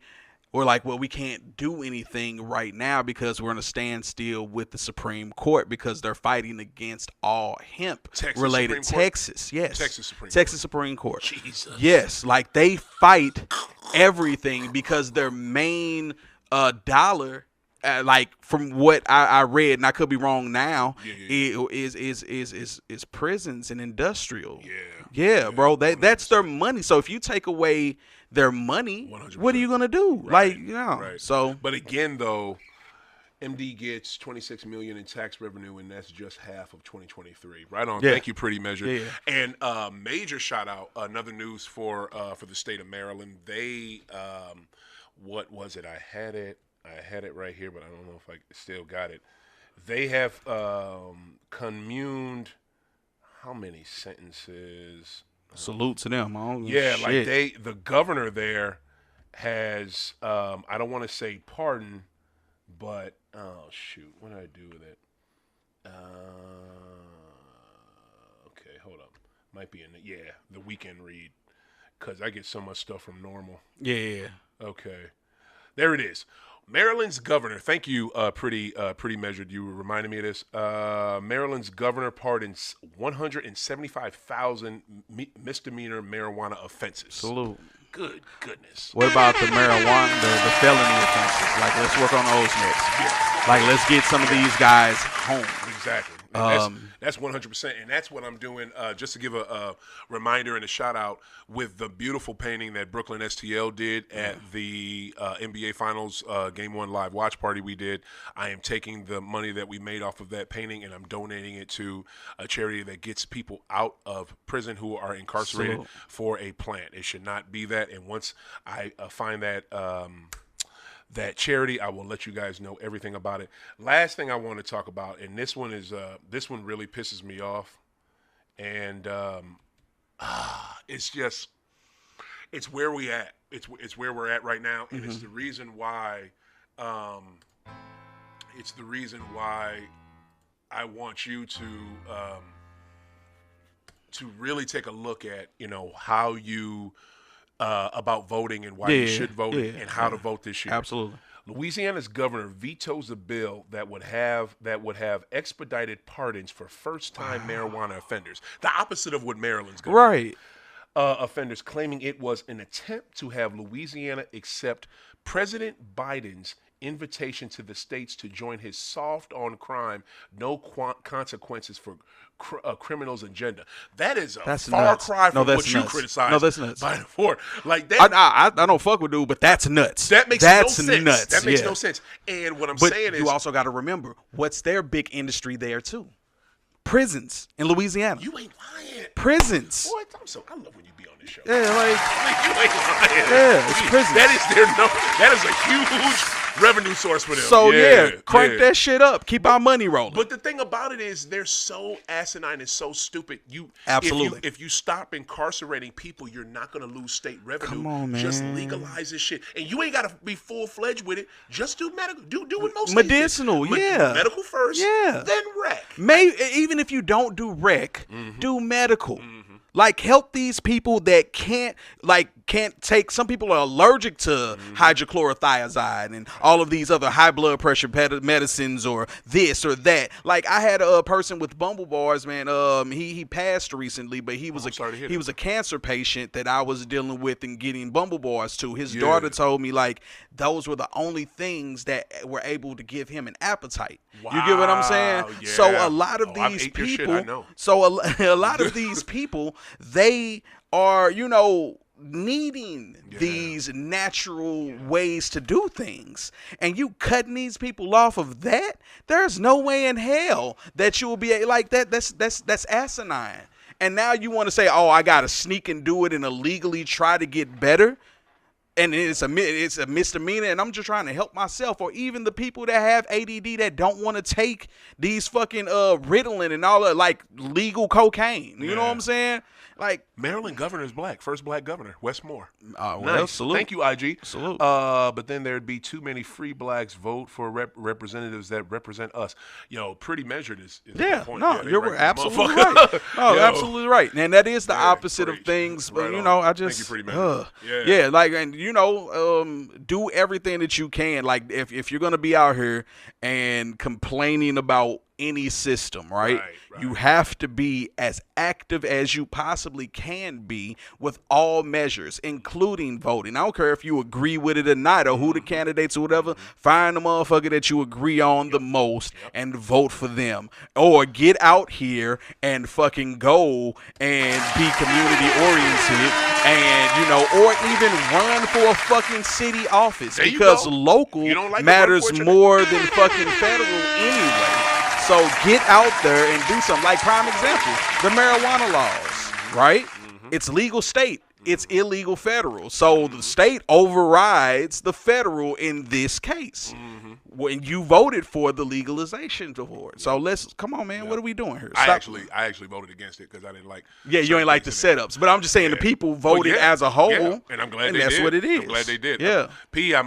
were like, well, we can't do anything right now because we're in a standstill with the Supreme Court because they're fighting against all hemp related Texas. Yes. Texas Supreme Court. Jesus. Yes. Like, they fight everything because their main dollar, like from what I read, and I could be wrong now, is prisons and industrial. Yeah, bro. That's their money. So if you take away their money, 100%. What are you gonna do? Right. Like, Right. So, but again, though, MD gets $26 million in tax revenue, and that's just half of 2023. Right on. Yeah. Thank you, Pretty Measure. Yeah. And major shout out. Another news for the state of Maryland. They what was it? I had it right here, but I don't know if I still got it. They have communed how many sentences? Salute to them. The governor there has I don't want to say pardon, but oh shoot, what did I do with it? Okay, hold up. Might be in the weekend read, because I get so much stuff from Normal. Yeah. Okay, there it is. Maryland's governor. Thank you, pretty measured. You reminded me of this. Maryland's governor pardons 175,000 misdemeanor marijuana offenses. Salute. Good goodness. What about the marijuana, the felony offenses? Like, let's work on those next. Yeah. Like, let's get some of these guys home. Exactly. That's 100%, and that's what I'm doing. Just to give a reminder and a shout out with the beautiful painting that Brooklyn STL did at the NBA Finals Game 1 live watch party we did. I am taking the money that we made off of that painting, and I'm donating it to a charity that gets people out of prison who are incarcerated for a plant. It should not be that. And once I find that that charity, I will let you guys know everything about it. Last thing I want to talk about, and this one really pisses me off, and it's where we at. It's where we're at right now, and it's the reason why. It's the reason why I want you to really take a look at how you. About voting and why you should vote and how to vote this year. Absolutely. Louisiana's governor vetoes a bill that would have expedited pardons for first-time marijuana offenders. The opposite of what Maryland's going to do. Offenders, claiming it was an attempt to have Louisiana accept President Biden's invitation to the states to join his soft on crime, no consequences for criminals agenda. That is a far cry from what you criticize. No, that's nuts. Biden for. Like that, I don't fuck with dude, but that's nuts. That makes no sense. Nuts. That makes no sense. And what I'm saying is, you also got to remember what's their big industry there too. Prisons in Louisiana. You ain't lying. Prisons. Boy, I love when you be on this show. Yeah, like you ain't lying. Yeah, it's prison. That is a huge revenue source for them. So crank that shit up. Keep our money rolling. But the thing about it is, they're so asinine and so stupid. Absolutely. If you stop incarcerating people, you're not going to lose state revenue. Come on, man. Just legalize this shit, and you ain't got to be full fledged with it. Just do medical. Do what most medicinal. states do. Medical first. Then rec. Even if you don't do rec, do medical. Like, help these people that can't take. Some people are allergic to hydrochlorothiazide and all of these other high blood pressure medicines or this or that. Like, I had a person with bumble bars, man. He passed recently, but he was a cancer patient that I was dealing with and getting bumble bars to. His daughter told me, like, those were the only things that were able to give him an appetite. Wow. You get what I'm saying? Yeah. So a lot of these people, a lot of these people, they are, needing these natural ways to do things, and you cutting these people off of that. There's no way in hell that you will be like that. That's asinine. And now you want to say, oh, I gotta sneak and do it and illegally try to get better. And it's a misdemeanor, and I'm just trying to help myself, or even the people that have ADD that don't want to take these fucking Ritalin and all that, like legal cocaine. You know what I'm saying? Like, Maryland governor is black. First black governor, Wes Moore. Well, nice. Salute. Thank you, IG. Salute. But then there'd be too many free blacks vote for representatives that represent us. Pretty measured is the point. No, you're absolutely right. No, absolutely right. And that is the opposite of things. But, I just, thank you, pretty measured. like, and, do everything that you can. Like, if you're going to be out here and complaining about any system, right? You have to be as active as you possibly can be with all measures, including voting. I don't care if you agree with it or not, or who the candidates or whatever. Find the motherfucker that you agree on the most and vote for them. Or get out here and fucking go and be community oriented, and or even run for a fucking city office, because local matters more than fucking federal anyway. So get out there and do something. Like, prime example, the marijuana laws, right? It's legal state. It's illegal federal. So the state overrides the federal in this case. When you voted for the legalization for it. So come on, man. What are we doing here? I actually voted against it because I didn't like. Yeah, you ain't like the setups, but I'm just saying the people voted as a whole, and I'm glad that's what it is. I'm glad they did. Yeah, P, I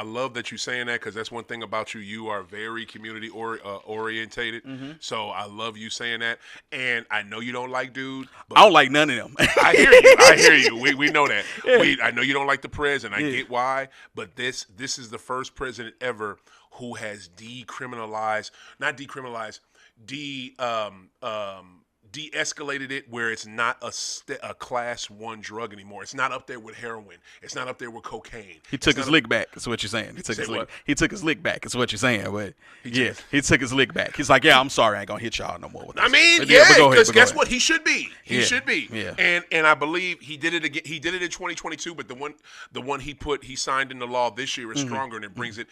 love that you're saying that, because that's one thing about you. You are very community orientated. So I love you saying that, and I know you don't like dude. I don't like none of them. I hear you. We know that. Yeah. I know you don't like the president. I get why, but this is the first president ever who has de-escalated it, where it's not a class 1 drug anymore. It's not up there with heroin. It's not up there with cocaine. He took his lick back. That's what you're saying. He took his lick back. That's what you're saying. But he took his lick back. He's like, yeah, I'm sorry, I ain't gonna hit y'all no more with this. I mean, because guess what? He should be. He should be. Yeah. And I believe he did it again. He did it in 2022, but the one he signed into law this year is stronger, and it brings it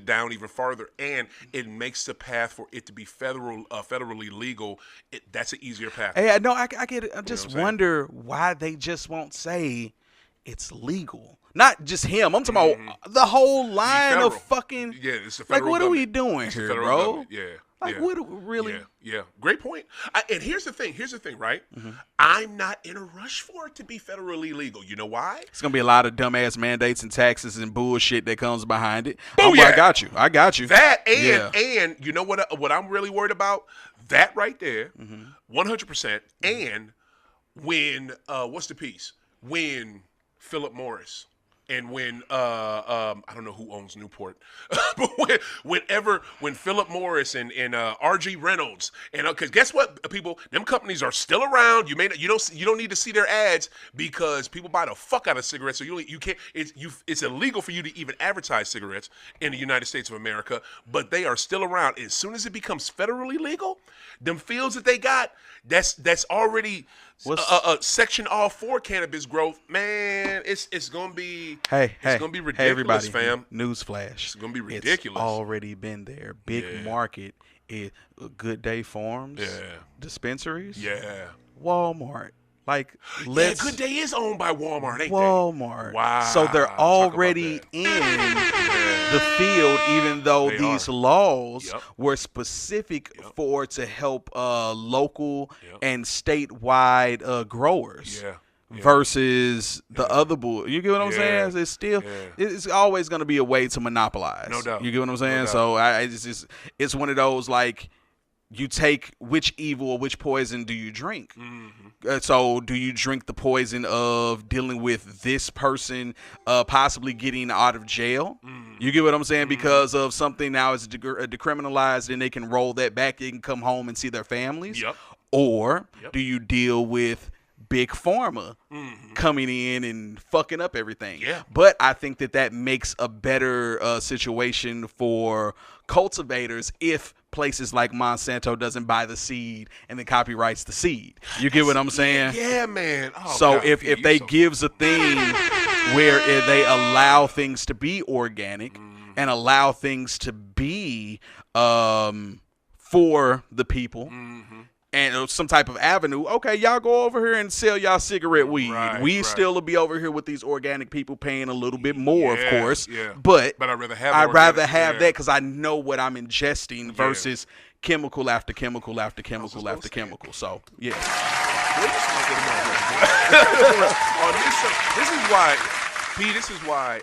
down even farther, and it makes the path for it to be federally legal. That's an easier path. Hey, no, I get it. I just wonder why they just won't say it's legal. Not just him. I'm talking about the whole line of fucking. Yeah, it's the federal. Like, what are we doing here, bro? Yeah. Like, what really? Yeah. Great point. And here's the thing, right? I'm not in a rush for it to be federally legal. You know why? It's going to be a lot of dumbass mandates and taxes and bullshit that comes behind it. I got you. That, and you know what I'm really worried about? That right there, 100%. And when, what's the piece? When Philip Morris and when I don't know who owns Newport, but when Philip Morris and RG Reynolds, and because guess what, people, them companies are still around. You don't need to see their ads, because people buy the fuck out of cigarettes. So you can't. It's illegal for you to even advertise cigarettes in the United States of America, but they are still around. As soon as it becomes federally legal, them fields that they got, that's already section all for cannabis growth, man. It's gonna be gonna be ridiculous, hey everybody, fam. Newsflash, it's gonna be ridiculous. It's already been there. Big market, Good Day Farms, dispensaries, Walmart, Like, Yeah, Good Day is owned by Walmart, ain't Walmart. they? Wow. So they're Talk about already that. in the field, even though They these are. laws Yep. were specific for to help local Yep. and statewide growers. Yeah. Yeah. Versus the other bull. You get what I'm Yeah. saying? It's still, Yeah. it's always going to be a way to monopolize. No doubt. You get what I'm saying? doubt. So it's one of those, like, you take which evil or which poison do you drink? So do you drink the poison of dealing with this person possibly getting out of jail? You get what I'm saying? Because of something now is decriminalized and they can roll that back. They can come home and see their families. Yep. Or Yep. do you deal with Big Pharma coming in and fucking up everything? Yeah. But I think that makes a better situation for cultivators if places like Monsanto doesn't buy the seed and then copyrights the seed. You get what I'm saying? Yeah, man. Oh, So God, if P, they you so- gives a thing where they allow things to be organic and allow things to be for the people and some type of avenue, okay, y'all go over here and sell y'all cigarette weed. Right, We right. still will be over here with these organic people paying a little bit more, of Yeah, course. yeah. But I'd rather have I'd rather organic, have yeah. that because I know what I'm ingesting versus chemical after chemical after just chemical gonna after say it. chemical. So, yeah. This is why, P. This is why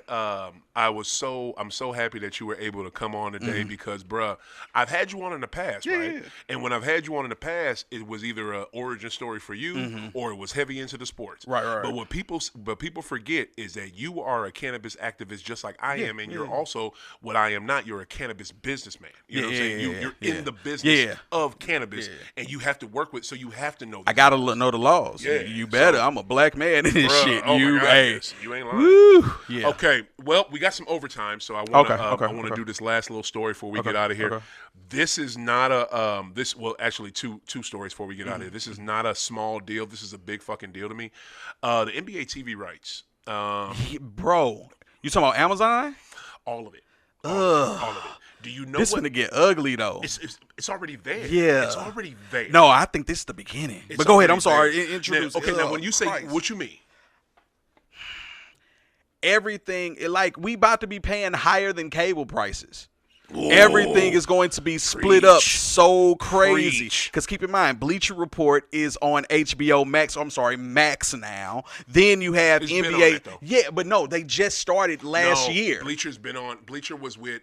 I'm so happy that you were able to come on today because, bruh, I've had you on in the past, right? yeah. And when I've had you on in the past, it was either an origin story for you or it was heavy into the sports. Right. But what people forget is that you are a cannabis activist just like I am, and you're also what I am not. You're a cannabis businessman. You know what I'm saying? You're in the business of cannabis, and you have to work with. So you have to know. I got to know the laws. Yeah, You better. I'm a black man in this Bruh, shit. oh my You, God, hey. yes. You ain't lying. Woo. Yeah. Okay, well, we got some overtime, so I want to Okay. do this last little story before we get out of here. Okay. This is not a actually two stories before we get out of here. This is not a small deal. This is a big fucking deal to me. The NBA TV rights, Bro, you talking about Amazon? all of it, all of it. Do you know This what? gonna get ugly though. It's already there. Yeah. it's already there. No, I think this is the beginning. It's But go ahead. already I'm sorry. there. Introduce. Now, when you say Christ. what you mean? Everything, like, we about to be paying higher than cable prices. Everything is going to be split up Preach. so crazy. Preach. Because keep in mind, Bleacher Report is on HBO Max. I'm sorry, Max now. Then you have It's NBA. been on it, though. Yeah, but no, they just started last year. Bleacher's been on. Bleacher was with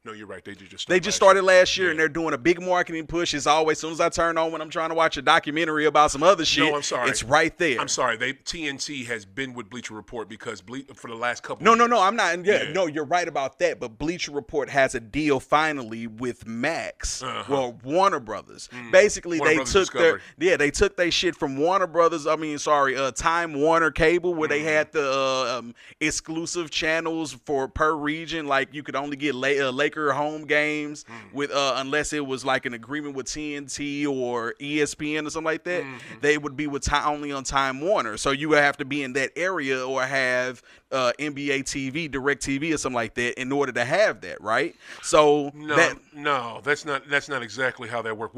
No, you're right. They just They just started last year, and they're doing a big marketing push. As always, as soon as I turn on when I'm trying to watch a documentary about some other shit, No, I'm sorry. it's right there. I'm sorry. TNT has been with Bleacher Report because for the last couple. No, of years. I'm not. Yeah, Yeah. no, you're right about that. But Bleacher Report has a deal finally with Max, well, Warner Brothers. Basically, Warner they Brothers took Discovery. they took their shit from Warner Brothers. Time Warner Cable, where they had the exclusive channels per region. Like you could only get Laker home games with unless it was like an agreement with TNT or ESPN or something like that. They would be with only on Time Warner. So you would have to be in that area or have NBA TV, Direct TV, or something like that in order to have that, right? So that's not exactly how that worked.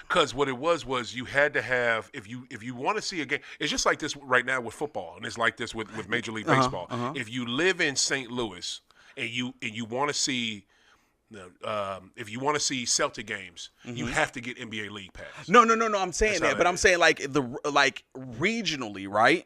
Because what it was you had to have if you want to see a game. It's just like this right now with football, and it's like this with Major League Baseball. If you live in St. Louis and you want to see. If you want to see Celtic games, you have to get NBA League Pass. No. I'm saying That's how that, but that I'm is. saying like regionally, right?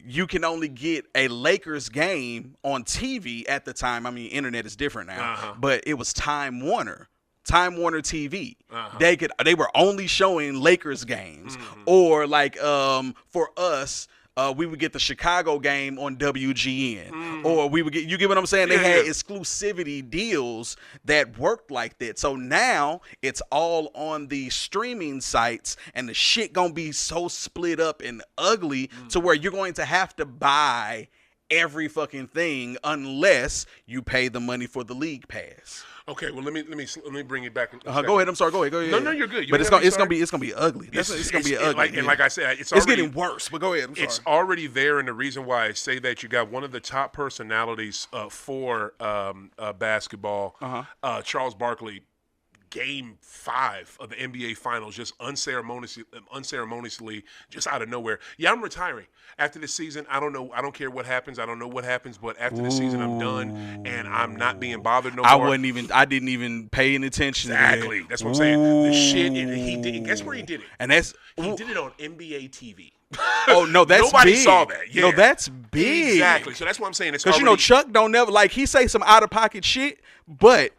You can only get a Lakers game on TV at the time. I mean, internet is different now, but it was Time Warner TV. They were only showing Lakers games, or like for us. We would get the Chicago game on WGN, or we would get, you get what I'm saying? They had exclusivity deals that worked like that. So now it's all on the streaming sites, and the shit gonna be so split up and ugly to where you're going to have to buy every fucking thing unless you pay the money for the league pass. Okay, well let me bring it back. Go ahead. I'm sorry. Go ahead. No, you're good. But it's gonna be ugly. It's gonna be ugly. Like I said, it's getting worse. But go ahead. I'm sorry. It's already there, and the reason why I say that, you got one of the top personalities for basketball, Charles Barkley, Game 5 of the NBA Finals just unceremoniously, just out of nowhere. Yeah, I'm retiring after this season. I don't know. I don't care what happens. I don't know what happens. But after this season, I'm done, and I'm not being bothered no more. I didn't even pay any attention. Exactly. To that. That's what I'm saying. The shit he did. And guess where he did it? And he did it on NBA TV. Oh no, that's nobody big. saw that. Yeah. No, that's big. Exactly. So that's what I'm saying. It's because Chuck don't never he say some out of pocket shit, but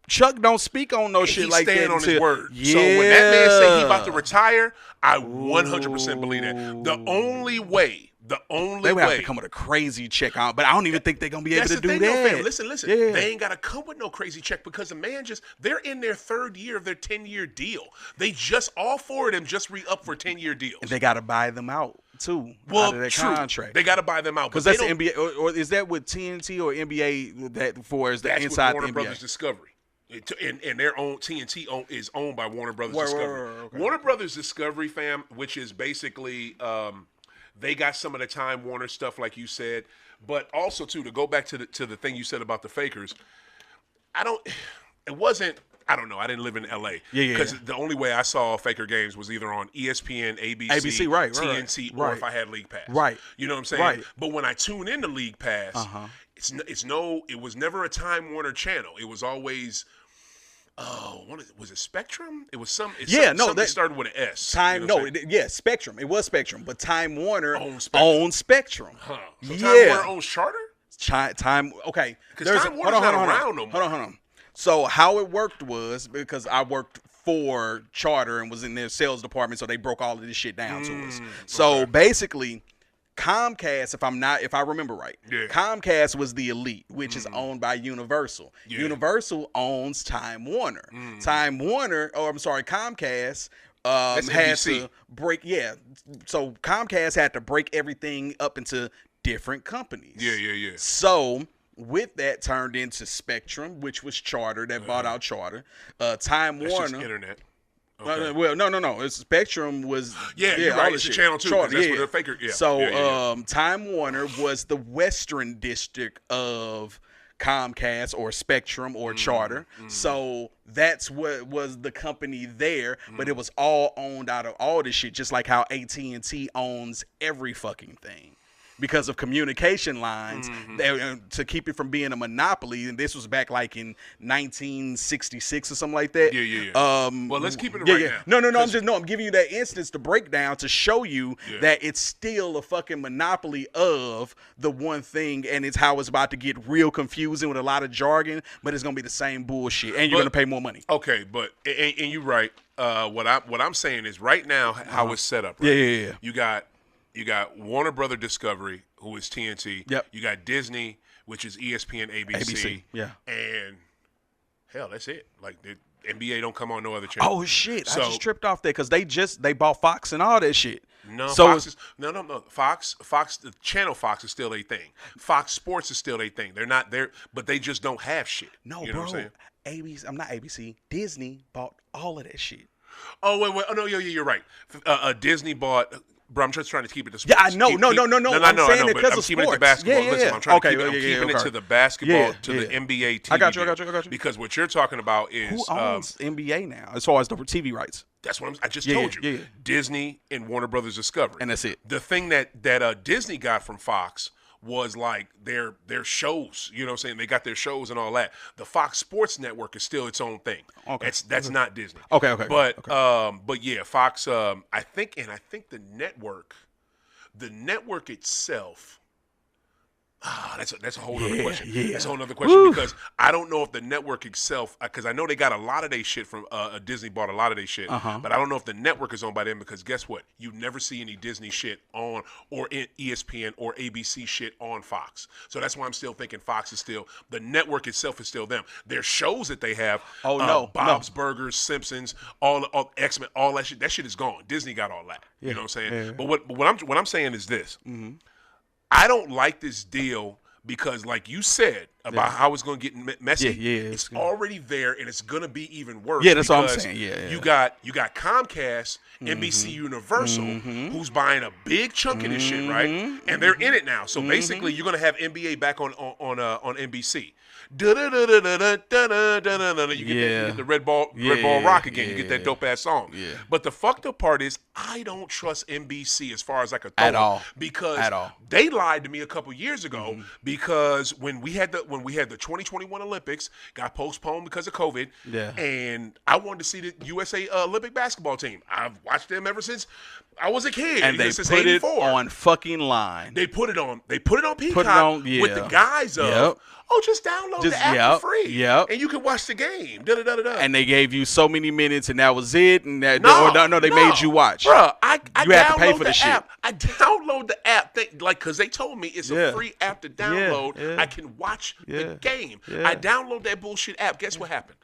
Chuck don't speak on no shit like that. He stand on his word. Yeah. So when that man say he about to retire, I 100% believe that. The only way they would have to come with a crazy check on, but I don't even think they're gonna be able to do that. Though, fam. Listen. Yeah. They ain't gotta come with no crazy check because the man they're in their 3rd year of their 10-year deal. They just all 4 of them just re-up for 10-year deals. And they gotta buy them out too. Well, out of their contract. They gotta buy them out because that's the NBA, or is that with TNT or NBA that for as the that's inside with Warner the NBA? Brothers Discovery. And their own TNT is owned by Warner Brothers Discovery. Okay. Warner Brothers Discovery, fam, which is basically they got some of the Time Warner stuff, like you said, but also too to go back to the thing you said about the Fakers. I don't know. I didn't live in LA. Because the only way I saw Faker games was either on ESPN, ABC, right, TNT, or if I had League Pass. Right. You know what I'm saying? Right. But when I tune into League Pass, it was never a Time Warner channel. It was always. Was it Spectrum? It was something that started with an S. Spectrum. It was Spectrum, but Time Warner owns Spectrum. Huh. So Time Warner owns Charter? Okay. Because Time Warner's not around no more. Hold on. So how it worked was because I worked for Charter and was in their sales department, so they broke all of this shit down to us. So basically, Comcast, if I remember right, Comcast was the elite, which is owned by Universal. Yeah. Universal owns Time Warner. Comcast had to break. Yeah, so Comcast had to break everything up into different companies. Yeah. So with that turned into Spectrum, which was Charter that bought out Charter. Time That's Warner. Just internet. Okay. No. It's Spectrum was you're right. It's a channel too. Charter, that's what the Faker. Yeah. So Time Warner was the Western district of Comcast or Spectrum or Charter. So that's what was the company there, but it was all owned out of all this shit, just like how AT&T owns every fucking thing. Because of communication lines, to keep it from being a monopoly, and this was back like in 1966 or something like that. Yeah. Well, let's keep it right now. No, I'm giving you that instance to break down to show you that it's still a fucking monopoly of the one thing, and it's how it's about to get real confusing with a lot of jargon, but it's gonna be the same bullshit, and you're gonna pay more money. Okay, but and you're right. What I'm saying is right now how it's set up. Right? Yeah. You got Warner Brother Discovery, who is TNT. Yep. You got Disney, which is ESPN, ABC. Yeah. And hell, that's it. Like the NBA don't come on no other channel. Oh shit! I just tripped off there because they bought Fox and all that shit. No, so Fox is no. Fox, the channel Fox is still a thing. Fox Sports is still a thing. They're not there, but they just don't have shit. No, you know bro. What I'm saying? ABC. I'm not ABC. Disney bought all of that shit. Oh wait. Oh no, you're right. Disney bought. Bro, I'm just trying to keep it to sports. Yeah, I know. No. I'm saying it because of keeping sports. It to basketball. Yeah. Listen, I'm trying to keep it. I'm keeping it to the basketball, to the NBA TV. I got you. Because what you're talking about is who owns NBA now, as far as the TV rights. That's what I just told you. Yeah. Disney and Warner Brothers Discovery, and that's it. The thing that Disney got from Fox was like their shows. You know what I'm saying? They got their shows and all that. The Fox Sports Network is still its own thing. Okay. That's not Disney. Okay. But yeah, Fox. I think the network itself. That's a whole other question. Yeah. That's a whole other question because I don't know if the network itself, because I know they got a lot of their shit from Disney bought a lot of their shit, but I don't know if the network is owned by them because guess what? You never see any Disney shit on or in ESPN or ABC shit on Fox. So that's why I'm still thinking Fox is still, the network itself is still them. Their shows that they have, Bob's Burgers, Simpsons, all X-Men, all that shit is gone. Disney got all that. You know what I'm saying? Yeah. But what I'm saying is this. I don't like this deal because, like you said about how it's going to get messy, it's gonna... already there, and it's going to be even worse. Yeah, that's what I'm saying. Yeah. You got Comcast, NBC Universal, who's buying a big chunk of this shit, right? And they're in it now. So basically, you're going to have NBA back on NBC. You get the red ball rock again. You get that dope ass song. Yeah. But the fucked up part is I don't trust NBC as far as like a throw at all because they lied to me a couple years ago because when we had the 2021 Olympics got postponed because of COVID, and I wanted to see the USA Olympic basketball team. I've watched them ever since I was a kid, and they since put 84. it on fucking line. They put it on Peacock with the guys of. Oh, just download the app for free. And you can watch the game. And they gave you so many minutes, and that was it. And that they made you watch. Bruh, I you had to pay for the app. shit. I download the app, because they told me it's a free app to download. I can watch the game. I download that bullshit app. Guess what happened?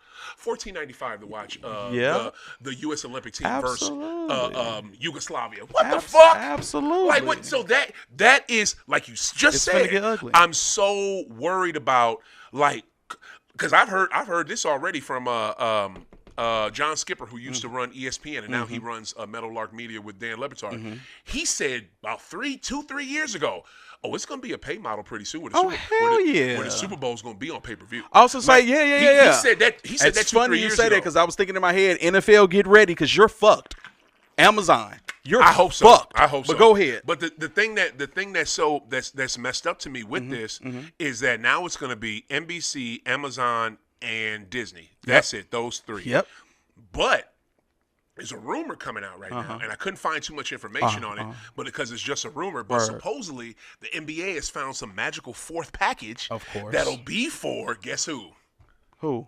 $14.95 to watch the U.S. Olympic team versus Yugoslavia. What the fuck? Absolutely. Like what? So that is like you just said. It's gonna get ugly. I'm so worried about because I've heard this already from John Skipper, who used to run ESPN, and now he runs Meadowlark Media with Dan Le Batard. He said about 3 years ago, it's going to be a pay model pretty soon. Where the Super Bowl is going to be on pay-per-view. I also say, He said that. He said it's that 2-3 funny years you say ago. that because I was thinking in my head, NFL, get ready because you're fucked. Amazon, I hope so. fucked. I hope so. But go ahead. But the thing that's messed up to me with this is that now it's going to be NBC, Amazon, and Disney. That's it. Those three. Yep. But there's a rumor coming out right now, and I couldn't find too much information on it, but because it's just a rumor. But supposedly the NBA has found some magical fourth package, of course, that'll be for guess who? Who?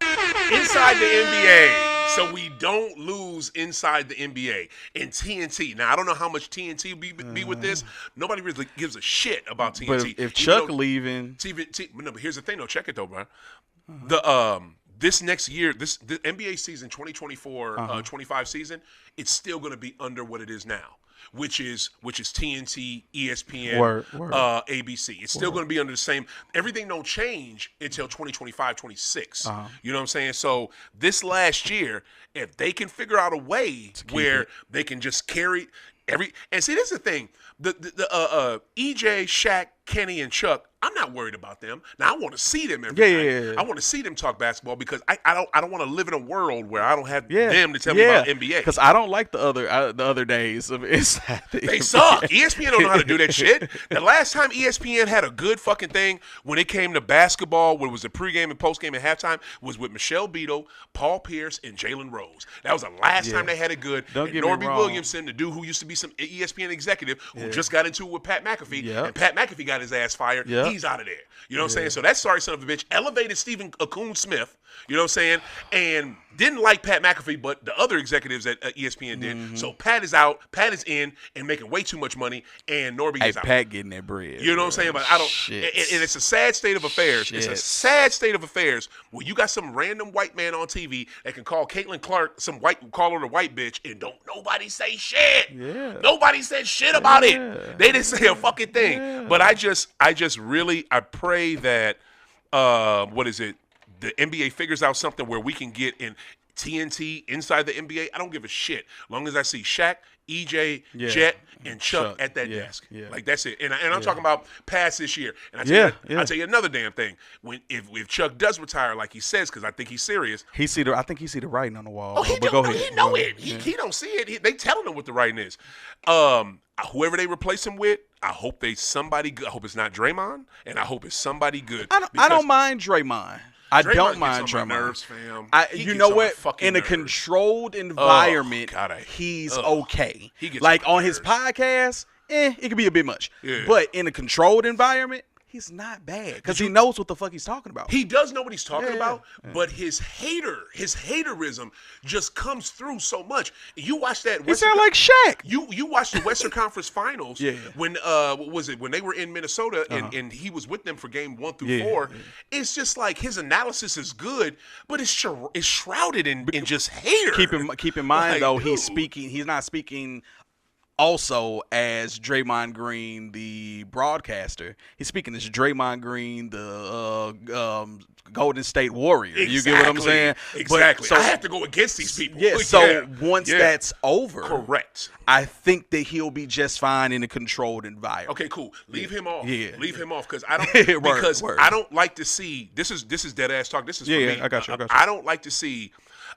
Inside the NBA, so we don't lose inside the NBA and TNT. Now I don't know how much TNT will be with this. Nobody really gives a shit about TNT. But if Chuck leaving, but here's the thing, though. Check it though, bro. The this next year, the NBA season 2024-25 season, it's still going to be under what it is now, which is TNT, ESPN, ABC. It's still going to be under the same. Everything don't change until 2025-26. You know what I'm saying? So this last year, if they can figure out a way where they can just carry and see, this is the thing. The EJ, Shaq, Kenny, and Chuck, I'm not worried about them. Now I want to see them every night. I want to see them talk basketball because I don't want to live in a world where I don't have them to tell me about NBA. Because I don't like the other days of inside. They suck. ESPN don't know how to do that shit. The last time ESPN had a good fucking thing when it came to basketball, when it was a pregame and postgame and halftime, was with Michelle Beadle, Paul Pierce, and Jalen Rose. That was the last time they had it good. Don't get Norby me wrong. Williamson, the dude who used to be some ESPN executive, who just got into it with Pat McAfee, and Pat McAfee got his ass fired. He's out of there. You know what I'm saying? So that sorry son of a bitch elevated Stephen Smith, you know what I'm saying, and didn't like Pat McAfee, but the other executives at ESPN did. So Pat is out, Pat is in and making way too much money, and Norby is out. Pat getting that bread. You know what I'm saying? But I don't. And it's a sad state of affairs. It's a sad state of affairs where you got some random white man on TV that can call Caitlin Clark call her a white bitch, and don't nobody say shit. Nobody said shit about it. They didn't say a fucking thing. But I just really pray that the NBA figures out something where we can get in TNT inside the NBA. I don't give a shit. As long as I see Shaq, EJ, Jet, and Chuck at that desk. Like, that's it. And I'm talking about past this year. And I'll tell you another damn thing. If Chuck does retire like he says, because I think he's serious. I think he see the writing on the wall. Go ahead. He know it. He don't see it. They telling him what the writing is. Whoever they replace him with, I hope somebody good. I hope it's not Draymond, and I hope it's somebody good. I don't mind Draymond. I don't mind Draymond. Nerves, fam. You know what? In a controlled environment, he's okay. He gets on his podcast, it could be a bit much. But in a controlled environment, he's not bad because he knows what the fuck he's talking about. He does know what he's talking about, but his haterism just comes through so much. You watch that. He sound like Shaq. You watched the Western Conference Finals when what was it when they were in Minnesota and he was with them for game 1 through 4. It's just like his analysis is good, but it's shrouded in just hater. Keep in mind though, he's not speaking also as Draymond Green, the broadcaster. He's speaking as Draymond Green, the Golden State Warrior. Exactly. You get what I'm saying? Exactly. But, I have to go against these people. Yeah. So once that's over, correct. I think that he'll be just fine in a controlled environment. Okay, cool. Leave him off. Yeah. Leave him off because I don't Word. I don't like to see this is dead ass talk. This is for me. I got you. I don't like to see.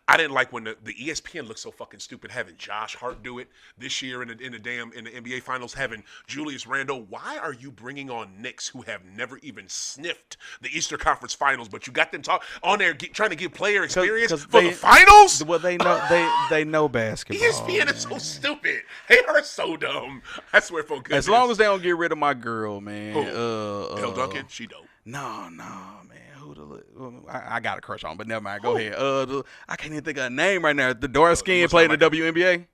I didn't like when the ESPN looked so fucking stupid having Josh Hart do it this year in the NBA Finals, having Julius Randle. Why are you bringing on Knicks who have never even sniffed the Eastern Conference Finals, but you got them on there trying to give player experience for the finals? Well, they know basketball. ESPN is so stupid. They are so dumb. I swear for goodness. As long as they don't get rid of my girl, man. Elle Duncan, she dope. No, man. I got a crush on, but never mind. Go ahead. I can't even think of a name right now. The dark skin played in the WNBA.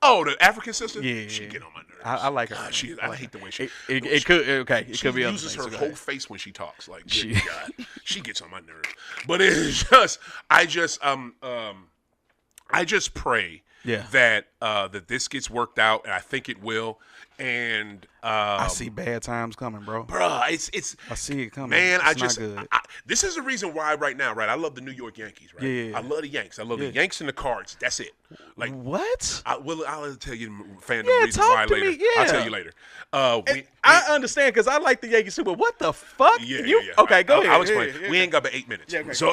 Oh, the African sister. Yeah, she get on my nerves. I like her. I hate the way she. It could be. She uses her whole face when she talks. Like, good God, she gets on my nerves. But it's just, I just pray that this gets worked out, and I think it will. And I see bad times coming, bro. Bruh, it's I see it coming. Man, it's not good. This is the reason why right now, right? I love the New York Yankees, right? Yeah. I love the Yanks. I love the Yanks and the Cards. That's it. Like what? I'll tell you fandom reason why later. I'll tell you later. I understand because I like the Yankees too, but what the fuck? Yeah. Okay, go ahead. I'll explain. We ain't got but 8 minutes. Yeah, okay. So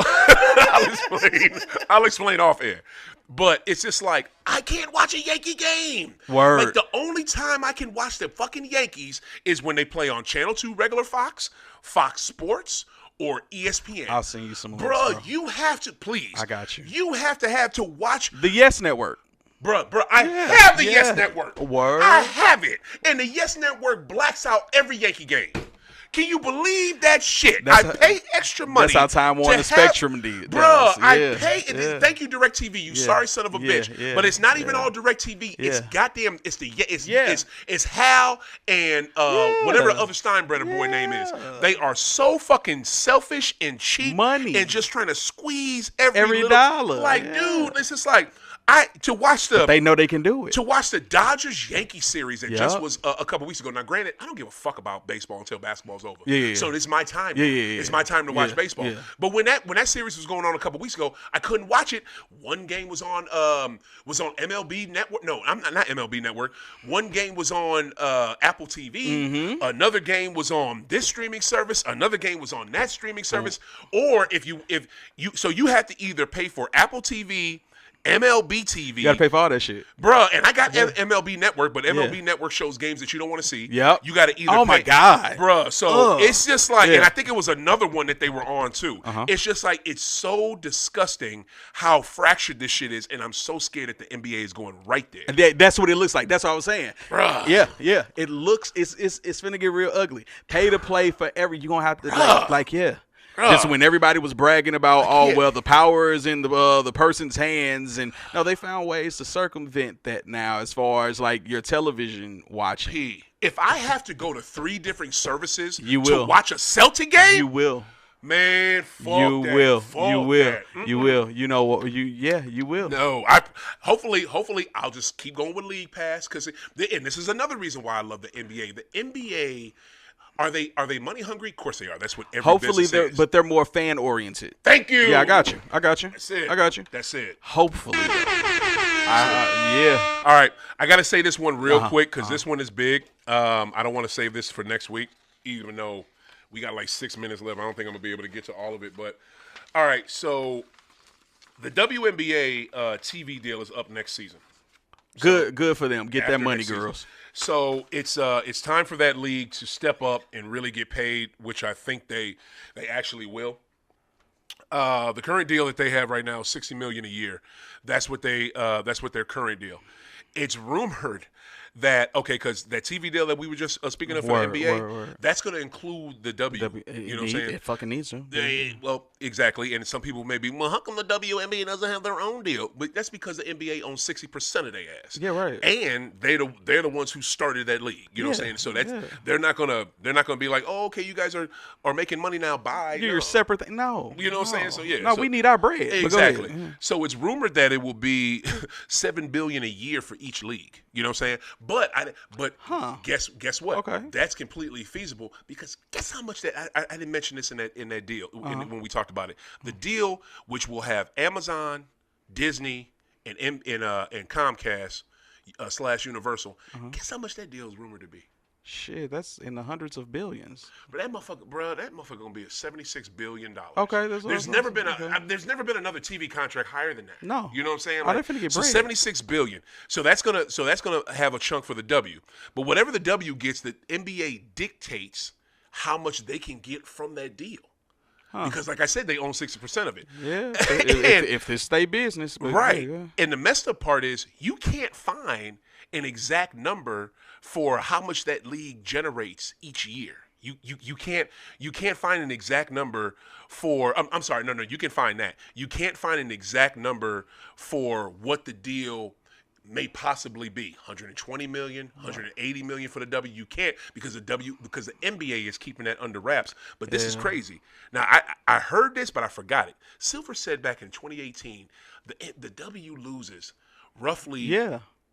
I'll explain off air. But it's just like, I can't watch a Yankee game. Word. Like, the only time I can watch the fucking Yankees is when they play on Channel 2 regular Fox, Fox Sports, or ESPN. I'll send you some links, bro. bro. You have to, please. I got you. You have to watch. The Yes Network. Bro, I have the Yes Network. Word. I have it. And the Yes Network blacks out every Yankee game. Can you believe that shit? I pay extra money. That's how Time Warner Spectrum did. Bro, I pay. Thank you, DirecTV. You sorry son of a bitch. But it's not even all DirecTV. It's goddamn. It's Hal and whatever the other Steinbrenner boy name is. They are so fucking selfish and cheap, and just trying to squeeze every little, dollar. Like, dude, it's just like. They know they can do it. To watch the Dodgers Yankee series that just was a couple weeks ago. Now, granted, I don't give a fuck about baseball until basketball's over. So it's my time. It's my time to watch baseball. But when that series was going on a couple weeks ago, I couldn't watch it. One game was on MLB Network. No, I'm not MLB Network. One game was on Apple TV. Another game was on this streaming service. Another game was on that streaming service. Or if you have to either pay for Apple TV, MLB TV. You gotta pay for all that shit. Bruh, and I got MLB Network, but MLB Network shows games that you don't want to see. Yep. You gotta either Oh my God. Bruh, so it's just like, and I think it was another one that they were on too. It's just like, it's so disgusting how fractured this shit is, and I'm so scared that the NBA is going right there. And that's what it looks like. That's what I was saying. Bruh. Yeah. It looks, it's finna get real ugly. Pay to play forever. You're gonna have to, Just when everybody was bragging about, the power is in the person's hands, and no, they found ways to circumvent that now as far as like your television watching. If I have to go to 3 different services to watch a Celtic game, you will. Man, fuck you that. will. Fuck You will. that. You will. You know what? You will. No, hopefully I'll just keep going with League Pass and this is another reason why I love the NBA. The NBA. Are they money hungry? Of course they are. That's what every business is. But they're more fan oriented. Thank you. Yeah, I got you. That's it. I got you. That's it. Hopefully. Yeah. All right. I got to say this one real quick because this one is big. I don't want to save this for next week, even though we got like 6 minutes left. I don't think I'm going to be able to get to all of it. But, all right. So, the WNBA TV deal is up next season. Good for them. Get that money, girls. So it's time for that league to step up and really get paid, which I think they actually will. The current deal that they have right now is $60 million a year. That's what their current deal. It's rumored that because that TV deal that we were just speaking of for the NBA, that's going to include the W. You know what I'm saying? It fucking needs to. Well, exactly. And some people may be, well, how come the WNBA doesn't have their own deal? But that's because the NBA owns 60% of their ass. Yeah, right. And they're the ones who started that league. You know what I'm saying? So they're not gonna be like, oh, okay, you guys are making money now. Bye. You're a separate thing. No. You know what I'm saying? So No, we need our bread. Exactly. So it's rumored that it will be $7 billion a year for each league. You know what I'm saying? But guess what? Okay. That's completely feasible because guess how much that I didn't mention this in that deal when we talked about it. The deal which will have Amazon, Disney, and Comcast / Universal. Guess how much that deal is rumored to be? Shit, that's in the hundreds of billions. But that motherfucker gonna be at $76 billion. Okay, that's what there's I was never gonna been say. there's never been another TV contract higher than that. No. You know what I'm saying? Oh, they finna get so bread. 76 billion. So that's gonna have a chunk for the W. But whatever the W gets, the NBA dictates how much they can get from that deal. Because, like I said, they own 60% of it. Yeah, if this stay business. But Right. Yeah. And the messed up part is you can't find an exact number for how much that league generates each year. You can't find an exact number for I'm sorry, no, you can find that. You can't find an exact number for what the deal may possibly be. 120 million, 180 million for the W. You can't because the NBA is keeping that under wraps. But this is crazy. Now I heard this, but I forgot it. Silver said back in 2018, the W loses roughly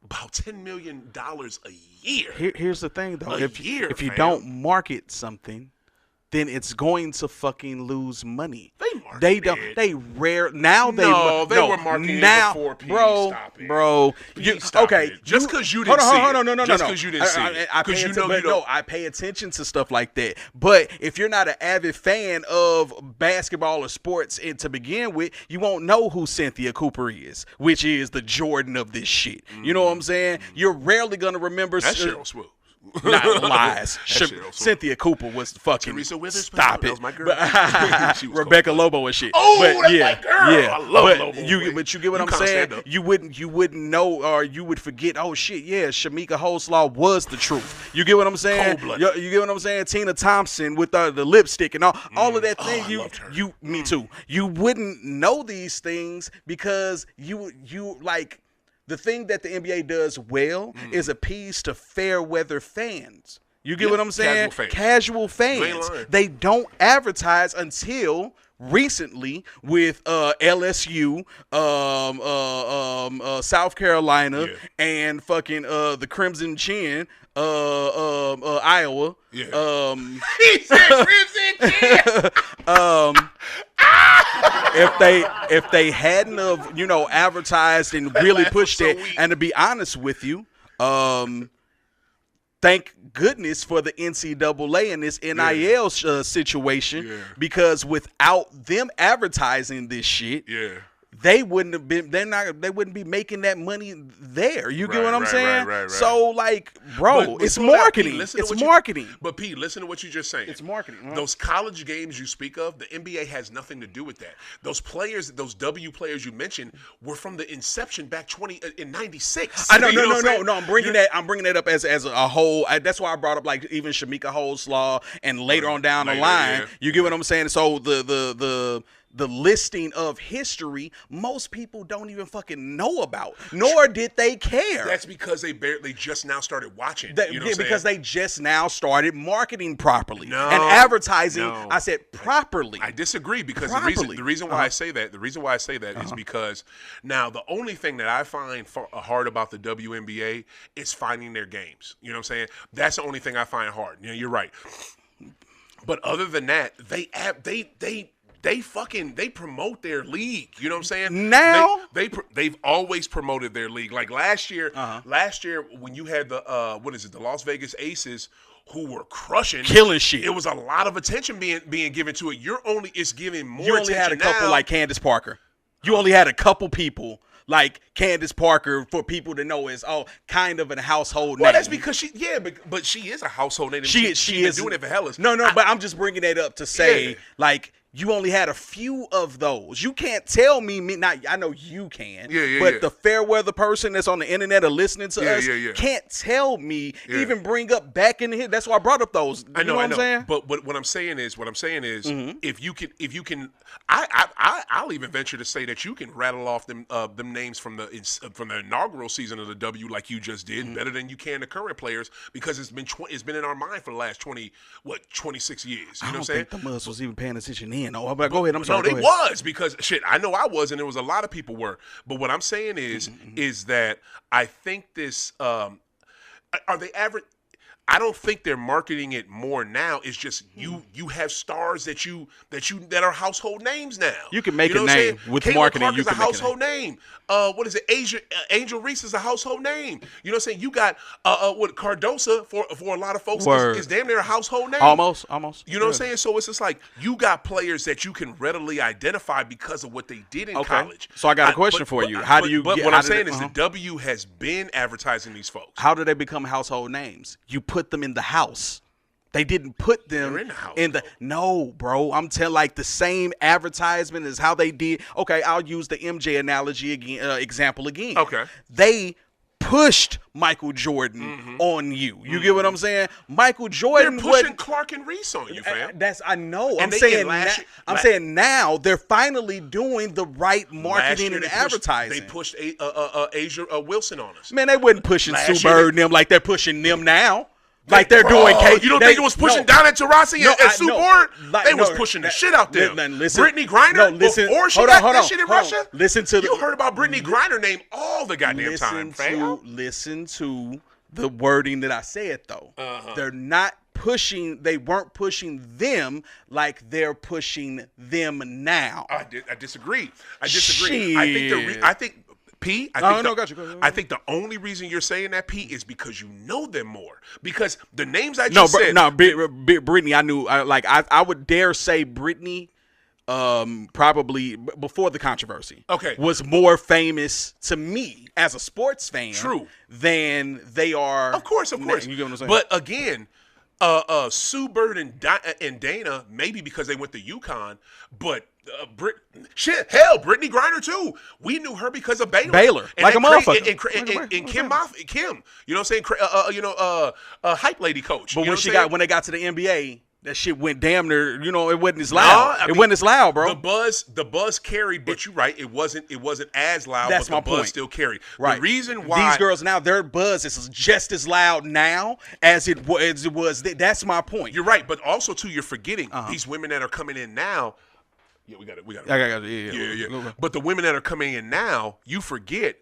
about $10 million a year. Here's the thing, though. If you fam. don't market something, then it's going to fucking lose money. They market They don't. it. They rare now. They were marketing now, it before. P, bro. stop it. Bro. Stop it. Just because you didn't see it. No. Just because you didn't see it. Because you know you don't. No, I pay attention to stuff like that. But if you're not an avid fan of basketball or sports, and to begin with, you won't know who Cynthia Cooper is, which is the Jordan of this shit. You know what I'm saying? You're rarely gonna remember. That's Cheryl Swoop. Not lies. Cheryl Cynthia Cooper was the fucking. Teresa Witherspoon. Stop That it. was my girl. She was Rebecca cold. Lobo and shit. Oh, but that's yeah, my girl. yeah. I love but Lobo. you get what I'm can't saying? stand up. You wouldn't know, or you would forget. Oh shit, yeah, Shamika Holslaw was the truth. You get what I'm saying? Cold-blooded. You get what I'm saying? Tina Thompson with the lipstick and all of that thing. I loved her. Me too. You wouldn't know these things because you like. The thing that the NBA does well is appease to fair weather fans. You get what I'm saying? Casual fans. They don't advertise until recently with LSU, South Carolina, and fucking the Crimson Chin, Iowa. Yeah. He said Crimson Chin. If they hadn't have advertised and really pushed it, and to be honest with you, thank goodness for the NCAA and this NIL situation, because without them advertising this shit, they wouldn't have been. They wouldn't be making that money there. You get what I'm saying? Right. So, like, bro, it's marketing. It's marketing. But Pete, listen to what you're just saying. It's marketing. Huh? Those college games you speak of, the NBA has nothing to do with that. Those players, those W players you mentioned, were from the inception back in '96. I know, no. I'm bringing that up as a whole. That's why I brought up like even Shamika Holslaw and later on down the line. Yeah. You get what I'm saying? So the listing of history, most people don't even fucking know about, nor did they care. That's because they just now started watching. Because they just now started marketing properly No, and advertising. no. I said properly. I disagree because Properly. the reason why I say that is because now the only thing that I find hard about the WNBA is finding their games. You know what I'm saying? That's the only thing I find hard. You know, you're right. But other than that, they promote their league. You know what I'm saying? Now they've always promoted their league. Like last year when you had the the Las Vegas Aces who were killing shit. It was a lot of attention being given to it. It's giving more. You only had a couple now. like Candace Parker. You only had a couple people like Candace Parker for people to know as kind of a household name. Well, that's because but she is a household name. She is been doing it for hellas. No, but I'm just bringing that up to say like. You only had a few of those. You can't tell me not. I know you can. But the fair weather person that's on the internet or listening to us can't tell me. Even bring up back in the hit. That's why I brought up those. You know what I'm saying? But what I'm saying is, if you can, I'll even venture to say that you can rattle off them names from the inaugural season of the W like you just did better than you can the current players because it's been in our mind for the last 26 years. You know what I'm saying? I don't think the Muzz was even paying attention then. saying. Oh, but go ahead. I'm sorry. No, go they ahead. was because shit. I know I was, and there was a lot of people were. But what I'm saying is that I think this. Are they average? I don't think they're marketing it more now. It's just you have stars that are household names now. You can make know a what I'm name saying? with Caitlin marketing. Clark You is a can make a household name. What is it? Angel Reese is a household name. You know what I'm saying? You got what Cardosa for a lot of folks is damn near a household name. Almost. You know what I'm saying? So it's just like you got players that you can readily identify because of what they did in college. So I got a question for you. How do you? But get, what how I'm did saying it- is the W has been advertising these folks. How do they become household names? You put them in the house. They didn't put them They're in the house, no, bro. I'm telling like the same advertisement as how they did. Okay, I'll use the MJ analogy again, example again. Okay. They pushed Michael Jordan on you. You get what I'm saying? Michael Jordan They're pushing Clark and Reese on you, fam. I know. And I'm saying now they're finally doing the right marketing and advertising. They pushed Asia Wilson on us. Man, they wasn't pushing Last Sue year Bird and them like they're pushing them now. Like they're doing. You don't think it was pushing down at Taurasi and Sue Bird? They was pushing the shit out there. Brittany Griner before she got that shit in Russia. You heard about Brittany Griner name all the goddamn time, fam. Listen to the wording that I said though. They're not pushing. They weren't pushing them like they're pushing them now. I disagree. Shit. I think. P, got you. Go ahead. I think the only reason you're saying that, P, is because you know them more. Because the names I just said. No, Brittany, I knew. I would dare say Brittany, probably before the controversy, was more famous to me as a sports fan. True. Than they are. Of course. You get what I'm saying? But again, Sue Bird and Dana, maybe because they went to UConn, but Brittany Griner too. We knew her because of Baylor, and like a motherfucker, and Kim. You know what I'm saying? Hype lady coach. But when they got to the NBA, that shit went damn near. It wasn't as loud. It wasn't as loud, bro. The buzz carried, but you're right. It wasn't as loud. That's but the my buzz point. Still carried. Right. The reason why these girls now their buzz is just as loud now as it was. That's my point. You're right, but also too, you're forgetting these women that are coming in now. Yeah, we got it. I got it. Yeah. But the women that are coming in now, you forget,